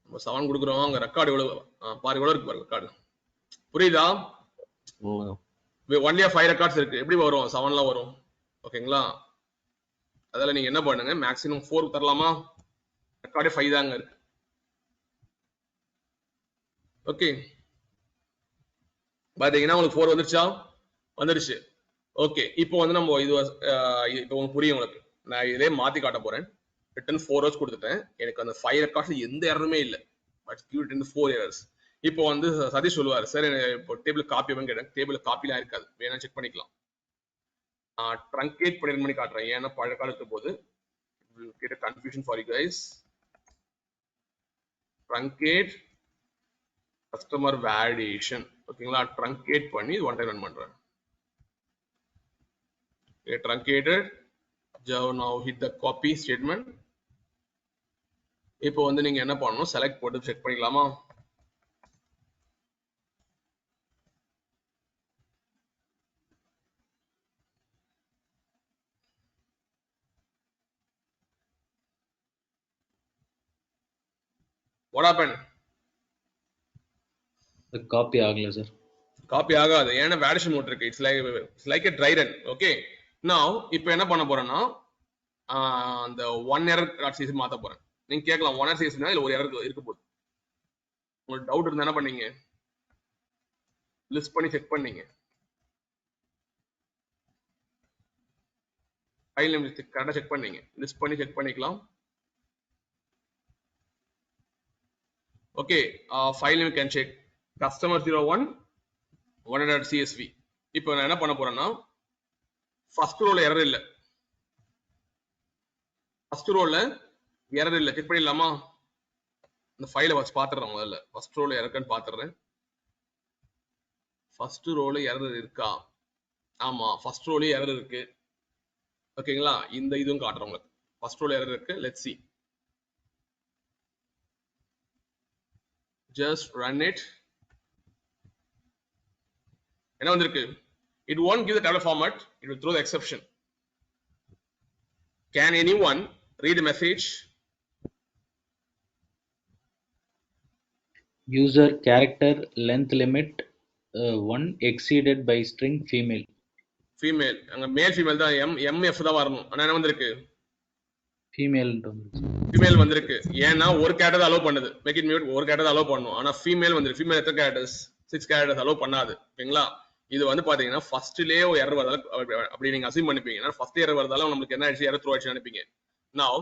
நம்ம 7 கொடுக்குறோம். அங்க ரெக்கார்ட் எவ்வளவு பாரு எவ்வளவு இருக்கு பாருங்க ரெக்கார்ட். புரியுதா? ஒன்லி 5 ரெக்கார்ட்ஸ் இருக்கு. எப்படி வரும்? 7ல வரும். ஓகேங்களா? அதனால நீங்க என்ன பண்ணுங்க? மேக்ஸிமம் 4 தரலாமா? ரெக்கார்டே 5 தாங்க இருக்கு. ஓகே. பாத்தீங்கன்னா உங்களுக்கு 4 வந்துருச்சா? வந்துருச்சு. ஓகே இப்போ வந்து நம்ம இது இப்போ உங்களுக்கு புரியும் உங்களுக்கு. நான் இதே மாத்தி காட்ட போறேன். ரிட்டன் 4 rows கொடுத்துட்டேன். எனக்கு அந்த 5 ரெக்கார்ட்ஸ்ல எந்த எரருமே இல்ல. But give it in 4 errors. இப்போ வந்து சதீஷ் சொல்லுவார் சார் இப்போ டேபிள் காப்பி பண்ணி கேட்டேன். டேபிள் காப்பிலாம் இருக்காது. வேணா செக் பண்ணிக்கலாம். ட்ரங்கேட் பண்ணி காட்டுறேன். ஏன்னா பழைய காலத்து போது get a confusion for you guys. Truncate customer validation. ஓகேங்களா? ட்ரங்கேட் பண்ணி ஒன் டைம் ரன் பண்றேன். Okay, truncated. Now hit the copy statement. இப்போ வந்து நீங்க என்ன பண்ணணும்? செலக்ட் போட்டு செக் பண்ணிக்கலாமா? What happened? காப்பி ஆகல சார். காப்பி ஆகாது. ஏன்னா வேலிடேஷன் மோட் இருக்கு. It's like a dry run. Okay. now இப்போ என்ன பண்ண போறேன்னா அந்த 1 error CSV மாத்த போறேன். நீங்க கேட்கலாம் 1 error CSV இல்ல ஒரு எரர் இருக்க போகுது. உங்களுக்கு டவுட் இருந்தா என்ன பண்ணீங்க? லிஸ்ட் பண்ணி செக் பண்ணீங்க. ஃபைல் நேம் கரெக்டா செக் பண்ணீங்க. லிஸ்ட் பண்ணி செக் பண்ணிக்கலாம். Okay, file name you can check customer 01 100.csv. இப்போ நான் என்ன பண்ண போறேன்னா first row ல error இல்ல, first row ல error இல்ல, செக் பண்ணிடலாமா? இந்த ஃபைலை வச்சு பாத்துறேன் முதல்ல. first row ல error இருக்கான்னு பாத்துறேன். first row ல error இருக்கா? ஆமா, first row ல error இருக்கு. ஓகேங்களா? இந்த இதுவும் காட்டுறேன் உங்களுக்கு. first row ல error இருக்கு. let's see, just run it. என்ன வந்திருக்கு? It won't give the table format, it will throw the exception. Can anyone read the message? User character length limit 1 exceeded by string female. Female, அங்க male female தான், mf தான் வரணும். ஆனா என்ன வந்திருக்கு? Female. Female வந்திருக்கு. ஏன்னா ஒரு கேரக்டர் அலோவ் பண்ணுது. மேக் இட் மியூட், ஒரு கேரக்டர் அலோவ் பண்ணும். ஆனா ஃபீமேல் வந்திருக்கு. ஃபீமேல் எத்தனை கேரக்டர்ஸ்? 6 கேரக்டர்ஸ் அலோவ் பண்ணாது. ஓகேங்களா? இது வந்து பாத்தீங்கன்னா ஃபர்ஸ்ட்லயே ஒரு எரர் வரதால அப்படி நீங்க அசீம் பண்ணிப்பீங்க. ஏன்னா ஃபர்ஸ்ட் எரர் வரதால நமக்கு என்ன ஆயிடுச்சு? எரர் த்ரோ ஆயிடுச்சு நினைப்பீங்க. Now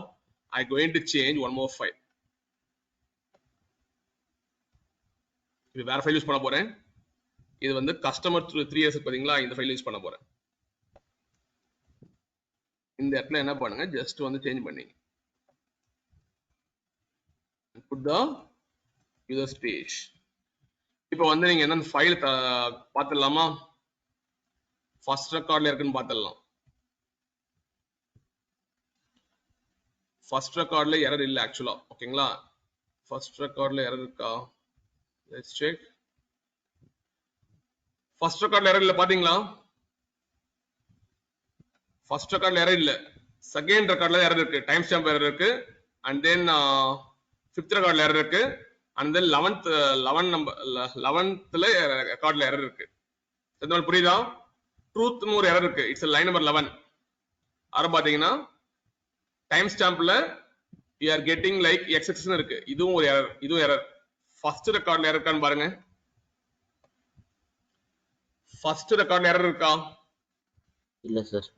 I going to change one more file. இது வேற ஃபைல் யூஸ் பண்ண போறேன். இது வந்து கஸ்டமர் 3s பாத்தீங்களா? இந்த ஃபைல் யூஸ் பண்ண போறேன். இந்த இடத்துல என்ன பண்ணுங்க, ஜஸ்ட் வந்து சேஞ்ச் பண்ணீங்க. put the user space. இப்போ வந்து நீங்க என்ன ஃபைல் பாத்துடலாமா? ஃபர்ஸ்ட் ரெக்கார்ட்ல இருக்குன்னு பாத்துடலாம். ஃபர்ஸ்ட் ரெக்கார்ட்ல எரர் இல்ல ஆக்சுவலா. ஓகேங்களா? ஃபர்ஸ்ட் ரெக்கார்ட்ல எரர் இருக்கா? Let's check. ஃபர்ஸ்ட் ரெக்கார்ட்ல எரர் இல்ல பாத்தீங்களா? ஃபர்ஸ்ட் ரெக்கார்ட்ல எரர் இல்ல. செகண்ட் ரெக்கார்ட்ல எரர் இருக்கு. டைம் ஸ்டாம்ப் எரர் இருக்கு. அண்ட் தென் ஃபிஃப்த் ரெக்கார்ட்ல எரர் இருக்கு. அண்ட் தென் 11th ரெக்கார்ட்ல எரர் இருக்கு. இதனால புரியுதா? ட்ரூத் ஒரு எரர் இருக்கு. It's line number 11. அத பாத்தீங்கன்னா time ஸ்டாம்ப்ல you are getting like xx ன்னு இருக்கு. இதுவும் ஒரு எரர், இதுவும் எரர். ஃபர்ஸ்ட் ரெக்கார்ட்ல எரர் இருக்கான்னு பாருங்க. ஃபர்ஸ்ட் ரெக்கார்ட்ல எரர் இருக்கா? இல்ல சார்.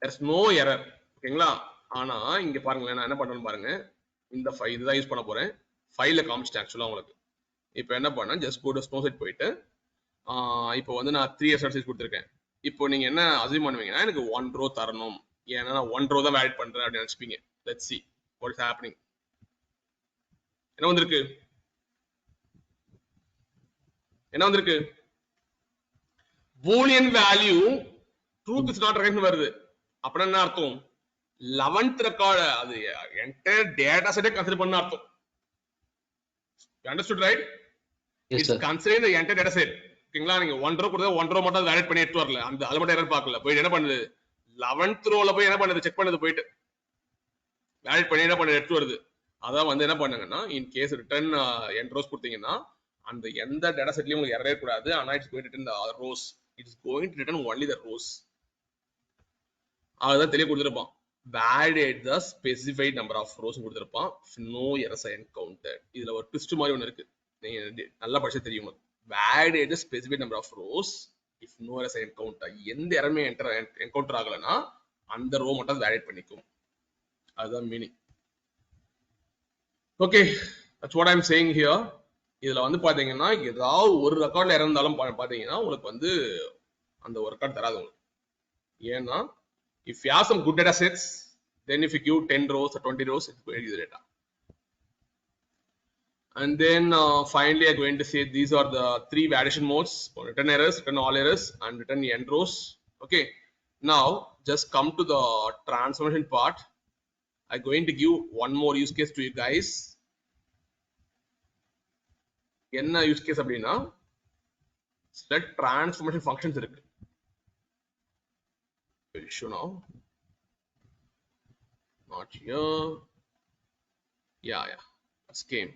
there's no error. ஓகேங்களா? ஆனா இங்க பாருங்களேன், நான் என்ன பண்றேன்னு பாருங்க. இந்த ஃபைல் இதுதான் யூஸ் பண்ண போறேன். ஃபைல்ல காமிச்சிட்டேன் ஆக்சுவலா உங்களுக்கு. இப்போ என்ன பண்ணா, just go to Snowsight போயிட்டு இப்போ வந்து நான் 3s சைஸ் கொடுத்துருக்கேன். இப்போ நீங்க என்ன அசீம் பண்ணுவீங்கன்னா, எனக்கு 1 ரோ தரணும், ஏன்னா நான் 1 ரோ தான் வேலிட் பண்றேன் அப்படின்னு நினைச்சுப்பீங்க. Let's see what is happening. என்ன வந்திருக்கு? என்ன வந்திருக்கு? boolean value truth is not recognized வருது. அப்ப என்ன அர்த்தம்? 11th ரெக்கார்ட் அது என்டையர் டேட்டா செட்டை கன்சிடர் பண்ண அர்த்தம். you understood right? Yes, it's sir. considering the entire data set. ஓகேங்களா? நீங்க 1 ரோ கொடுத்தா 1 ரோ மட்டும் வேலிட் பண்ணி எடுத்து வரல, அந்த அது மட்டும் எரர் பார்க்கல. போய் என்ன பண்ணுது? 11th ரோல போய் என்ன பண்ணுது? செக் பண்ணுது, போயிட்டு வேலிட் பண்ணி என்ன பண்ணுது? எடுத்து வருது. அதான் வந்து என்ன பண்ணுங்கன்னா, in case return n rows கொடுத்தீங்கன்னா அந்த எந்த டேட்டா செட்லயும் உங்களுக்கு எரரே கூடாது. ஆனா it's going to return the rows, it is going to return only the rows. அதான் தெளிவா கொடுத்திருப்பான். validate the specified number of rows கொடுத்திருப்பான். no errors are encountered. இதுல ஒரு ட்விஸ்ட் மாதிரி ஒன்னு இருக்கு, நீங்க நல்லா படிச்சா தெரியும் உங்களுக்கு. validate the specified number of rows if no errors are encountered. எந்த எரருமே என்கவுண்டர் ஆகலனா அந்த ரோ மட்டும் வேலிட் பண்ணிக்கும். அதுதான் meaning. Okay, that's what I'm saying here. இதுல வந்து பாத்தீங்கன்னா ஏதாவது ஒரு ரெக்கார்ட்ல இறந்தாலும் பாத்தீங்கன்னா உங்களுக்கு வந்து அந்த ஒரு ரெக்கார்ட் தராது உங்களுக்கு. ஏன்னா if you have some good data sets, then if you give 10 rows or 20 rows, it's going to give the data. And then finally I'm going to say these are the 3 validation modes: return errors, return all errors, and return end rows. Okay, now just come to the transformation part. I'm going to give one more use case to you guys. என்ன use case அப்படின்னா, சில transformation functions இருக்கு. issue now, not here, yeah it's came.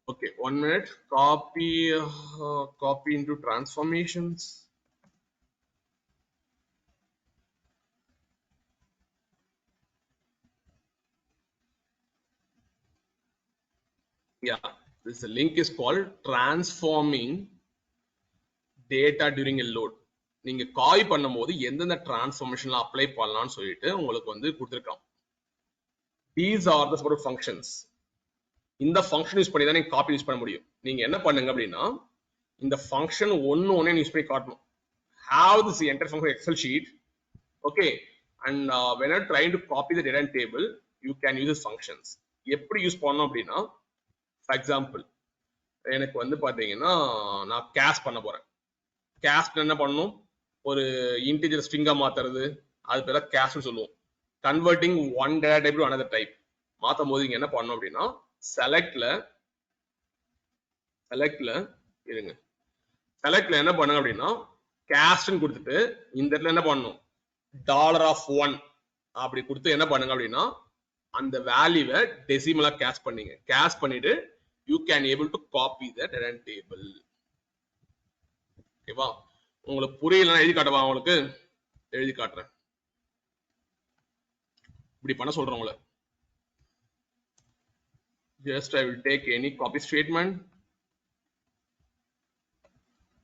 Okay, 1 minute. Copy into transformations. Yeah, This link is called transforming data during a load. நீங்க காய் பண்ணும்போது எந்தெந்த டிரான்ஸ்ஃபார்மேஷன்ல apply பண்ணலாம்னு சொல்லிட்டு உங்களுக்கு வந்து கொடுத்துருக்கான். These are the sort of functions. இந்த ஃபங்க்ஷன் யூஸ் பண்ணி தான் நீங்க காப்பி யூஸ் பண்ண முடியும். நீங்க என்ன பண்ணுங்க அப்படின்னா இந்த ஃபங்க்ஷன் ஒன்னே யூஸ் பண்ணி காட்டணும். Have this entire function Excel sheet, okay, and when you're trying to copy the data in table, you can use these functions. எப்படி யூஸ் பண்ணணும் அப்படின்னா, for example, எனக்கு வந்து பாத்தீங்கன்னா நான் கேஸ்ட் பண்ண போறேன். கேஸ்ட் என்ன பண்ணணும், ஒரு இன்டிஜர் ஸ்ட்ரிங்கா மாத்துறது, அது பேர கேஸ்ட்னு சொல்லுவோம். Converting one data type to another type மாத்தும் போது இங்க என்ன பண்ணணும் அப்படின்னா செலக்ட்ல இருங்க, செலக்ட்ல என்ன பண்ணுங்க அப்படின்னா கேஸ்ட்னு கொடுத்துட்டு இந்த இடத்துல என்ன பண்ணணும் $1 அப்படி கொடுத்து என்ன பண்ணுங்க அப்படின்னா அந்த வேல்யூவை டெசிமலா கேஸ்ட் பண்ணீங்க. கேஸ்ட் பண்ணிட்டு you can able to copy the data table. ஓகேவா? உங்களுக்கு புரியலன்னா எழுதி காட்டவா? உங்களுக்கு எழுதி காட்டுறேன். இப்படி பண்ண சொல்றேன் உங்களை. Just I will take any copy statement.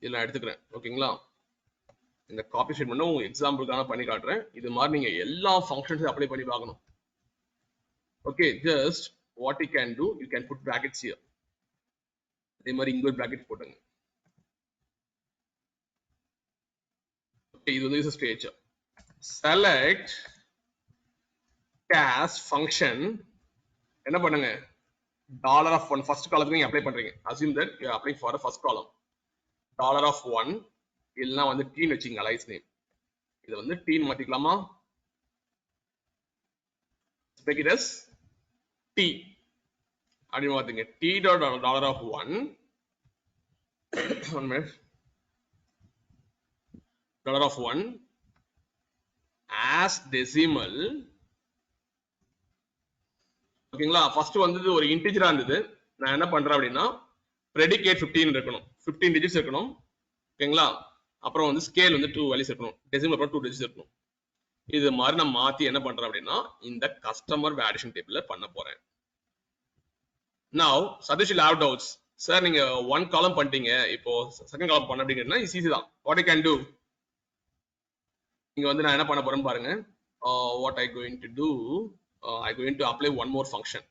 இதெல்லாம் எடுத்துக்கிறேன். ஓகேங்களா? இந்த காப்பி ஸ்டேட்மெண்ட் உங்க எக்ஸாம்பிளுக்கான பண்ணி காட்டுறேன். இது மாதிரி நீங்க எல்லா ஃபங்க்ஷன்ஸையும் அப்ளை பண்ணி பார்க்கணும். Okay, just what you can do, you can put brackets here. அதே மாதிரி இங்க ஒரு brackets போட்டுங்க. ஓகே, இது வந்து ஸ்டேஜ். select cast function என்ன பண்ணுங்க $1 ஃபர்ஸ்ட் காலத்துக்கு நீங்க அப்ளை பண்றீங்க. assume that you are applying for the first column. $1 இல்லனா வந்து டீன் வெச்சிங்க அலைஸ் நேம். இது வந்து டீன் மாத்திக்கலாமா? make it as t அப்படி மாத்துங்க. t dot $1 one minute $1 as decimal. ஓகேங்களா? ஃபர்ஸ்ட் வந்து ஒரு இன்டிஜரா இருந்தது. நான் என்ன பண்றேன் அப்படின்னா predicate 15 இருக்கணும், 15 டிஜிட்ஸ் இருக்கணும். ஓகேங்களா? அப்புறம் வந்து ஸ்கேல் வந்து 2 வேல்யூஸ் இருக்கணும், டெசிமல் அப்புறம் 2 டிஜிட்ஸ் இருக்கணும். இது மாதிரி நான் மாத்தி என்ன பண்றேன் அப்படின்னா இந்த கஸ்டமர் வேலிடேஷன் டேபிள்ல பண்ண போறேன். Now Satish will have doubts. Sir நீங்க 1 காலம் பண்ணிட்டீங்க, இப்போ செகண்ட் காலம் பண்ண அப்படிங்கன்னா ஈஸி தான். What I can do, இங்க வந்து நான் என்ன பண்ண போறேன்னு பாருங்க. What I going to do, I going to apply one more function.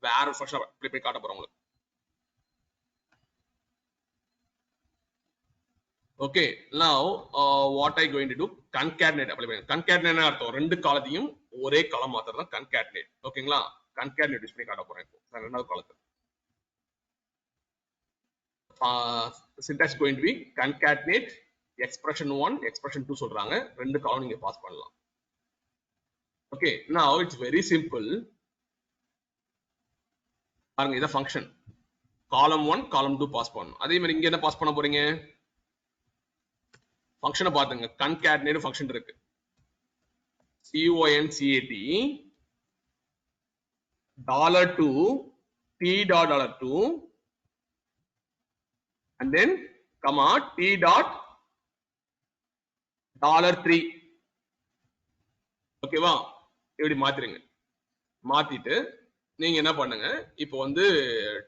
வேற ஒரு ஃபங்க்ஷன் அப்ளை பண்ணி காட்ட போறேன் உங்களுக்கு. Okay, now what I going to do, concatenate apply பண்ணி. concatenate என்ன அர்த்தம்? ரெண்டு காலத்தையும் ஒரே காலம் மாத்துறது தான் concatenate. ஓகேங்களா? concatenate யூஸ் பண்ணி காட்ட போறேன் இப்போ ரெண்டாவது காலத்துல. syntax going to be concatenate expression 1 expression 2 சொல்றாங்க. ரெண்டு காலம் நீங்க பாஸ் பண்ணலாம். Okay, now it's very simple. பாருங்க இத ஃபங்க்ஷன் column 1 column 2 பாஸ் பண்ணனும். அதே மாதிரி இங்க என்ன பாஸ் பண்ண போறீங்க? ஃபங்க்ஷனை பாத்துங்க. concatenate ஃபங்க்ஷன் இருக்கு. concat $2 t dot $2 and then comma t dot $3. ஓகேவா? இப்படி மாத்திருங்க. மாத்திட்டு நீங்க என்ன பண்ணுங்க, இப்போ வந்து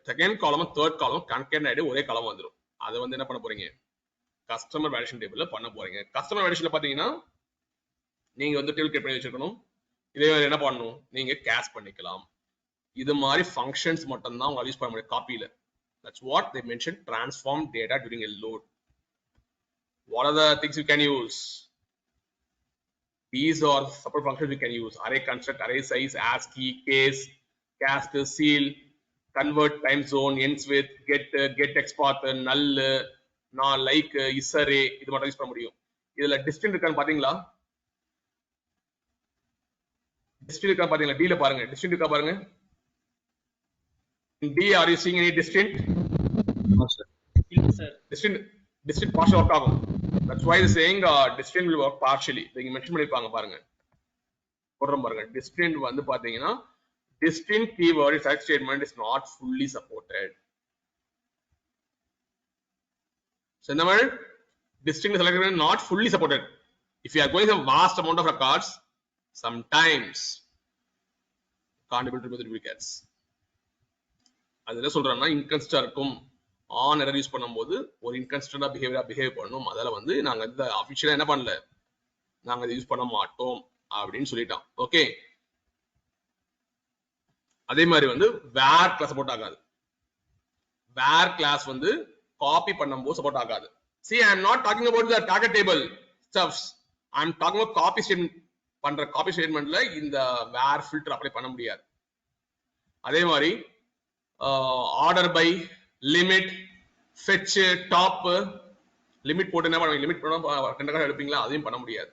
செகண்ட் காலம் தேர்ட் காலம் concatenate ஒரே காலம் வந்துடும். அதை வந்து என்ன பண்ண போறீங்க கஸ்டமர் வேலிடேஷன் டேபிள்ல பண்ண போறீங்க. கஸ்டமர் வேலிடேஷன்ல பாத்தீங்கன்னா நீங்க வந்து டேபிள் கிரியேட் பண்ணி வச்சிருக்கணும். இதே மாதிரி என்ன பண்ணணும், நீங்க கேஷ் பண்ணிக்கலாம். இது மாதிரி ஃபங்க்ஷன்ஸ் மட்டும் தான் உங்களால யூஸ் பண்ண முடியும் காப்பில. That's what they mentioned, transform data during a load. What are the things you can use? These are separate functions you can use. Array construct, array size, ASCII, case, cast, seal, convert, time zone, ends with, get export, null, like, isarray, இது மட்டும் use பண்ண முடியும். இதுல distinct இருக்கான்னு பாத்தீங்களா? distinct இருக்கா பாத்தீங்களா? D ல பாருங்க, distinct இருக்கா பாருங்க. In D, are you seeing any distinct? No, sir. Yes, sir. Distinct partial work ஆகும். That's why they're saying distinct will work partially. நீங்க மென்ஷன் பண்ணிருப்பாங்க பாருங்க. போடுறோம் பாருங்க. distinct வந்து பாத்தீங்கன்னா distinct keyword select statement is not fully supported. So in the word distinct select statement not fully supported. If you are going some vast amount of records, sometimes can't able to remove the duplicates. அதுல சொல்றேன்னா இன்கன்சிஸ்டா இருக்கும். On error use பண்ணும்போது ஒரு இன்கன்சிஸ்டன்டா behave பண்ணணும். அதில் வந்து நாங்க இந்த அஃபிஷியலா என்ன பண்ணல, நாங்க இதை யூஸ் பண்ண மாட்டோம் அப்படின்னு சொல்லிட்டோம். ஓகே, அதே மாதிரி வந்து வேர் கிளாஸ் சப்போர்ட் ஆகாது. வேர் கிளாஸ் வந்து காப்பி பண்ணும்போது சப்போர்ட் ஆகாது. See, I am not talking about the target table stuffs. I am talking about copy statement. பண்ற காப்பி ஸ்டேட்மெண்ட்ல இந்த வேர் ஃபில்டர் அப்ளை பண்ண முடியாது. அதே மாதிரி order by, limit, fetch, top, limit போட்டு என்ன பண்ணுவீங்க, லிமிட் பண்ண எடுப்பீங்களா, அதையும் பண்ண முடியாது.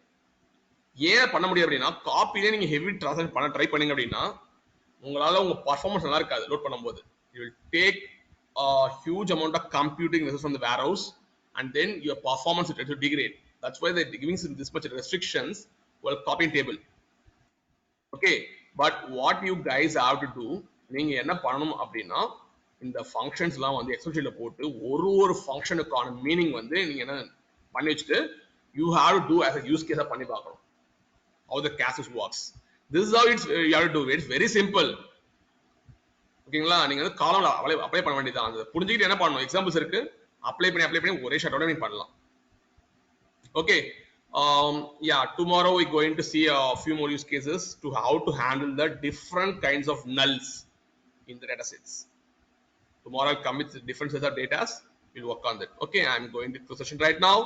ஏன் பண்ண முடியாது அப்படின்னா, காப்பிலே நீங்க ஹெவி டிரான்சாக்ஷன் பண்ண ட்ரை பண்ணீங்க அப்படின்னா உங்களால உங்க பர்ஃபார்மன்ஸ் நல்லா இருக்காது. லோட் பண்ணும்போது you will take a huge amount of computing resources from the warehouse and then your performance will degrade. That's why they're giving this much restrictions while copying table. Okay, but what you guys have to do, நீங்க என்ன பண்ணணும் அப்படின்னா இந்த ஃபங்க்ஷன்ஸ்லாம் வந்து XL ஷீட்ல போட்டு ஒரு ஃபங்க்ஷனுக்கான meaning வந்து நீங்க என்ன பண்ணி வச்சுட்டு you have to do as a use case பண்ணி பார்க்கணும் how the cases works. This is how you have to do it. It's very simple. ஓகேங்களா, நீங்க வந்து காலம்ல அப்ளை பண்ண வேண்டியதான். அது புரிஞ்சுக்கிட்டு என்ன பண்ணணும், எக்ஸாம்பிள்ஸ் இருக்கு, அப்ளை பண்ணி ஒரே ஷாட்டோட நீங்க பண்ணலாம். Okay, yeah, tomorrow we're going to see a few more use cases to how to handle the different kinds of nulls in the data sets. Tomorrow I'll come with different sets of data. We'll work on that. Okay, I'm going to the session right now.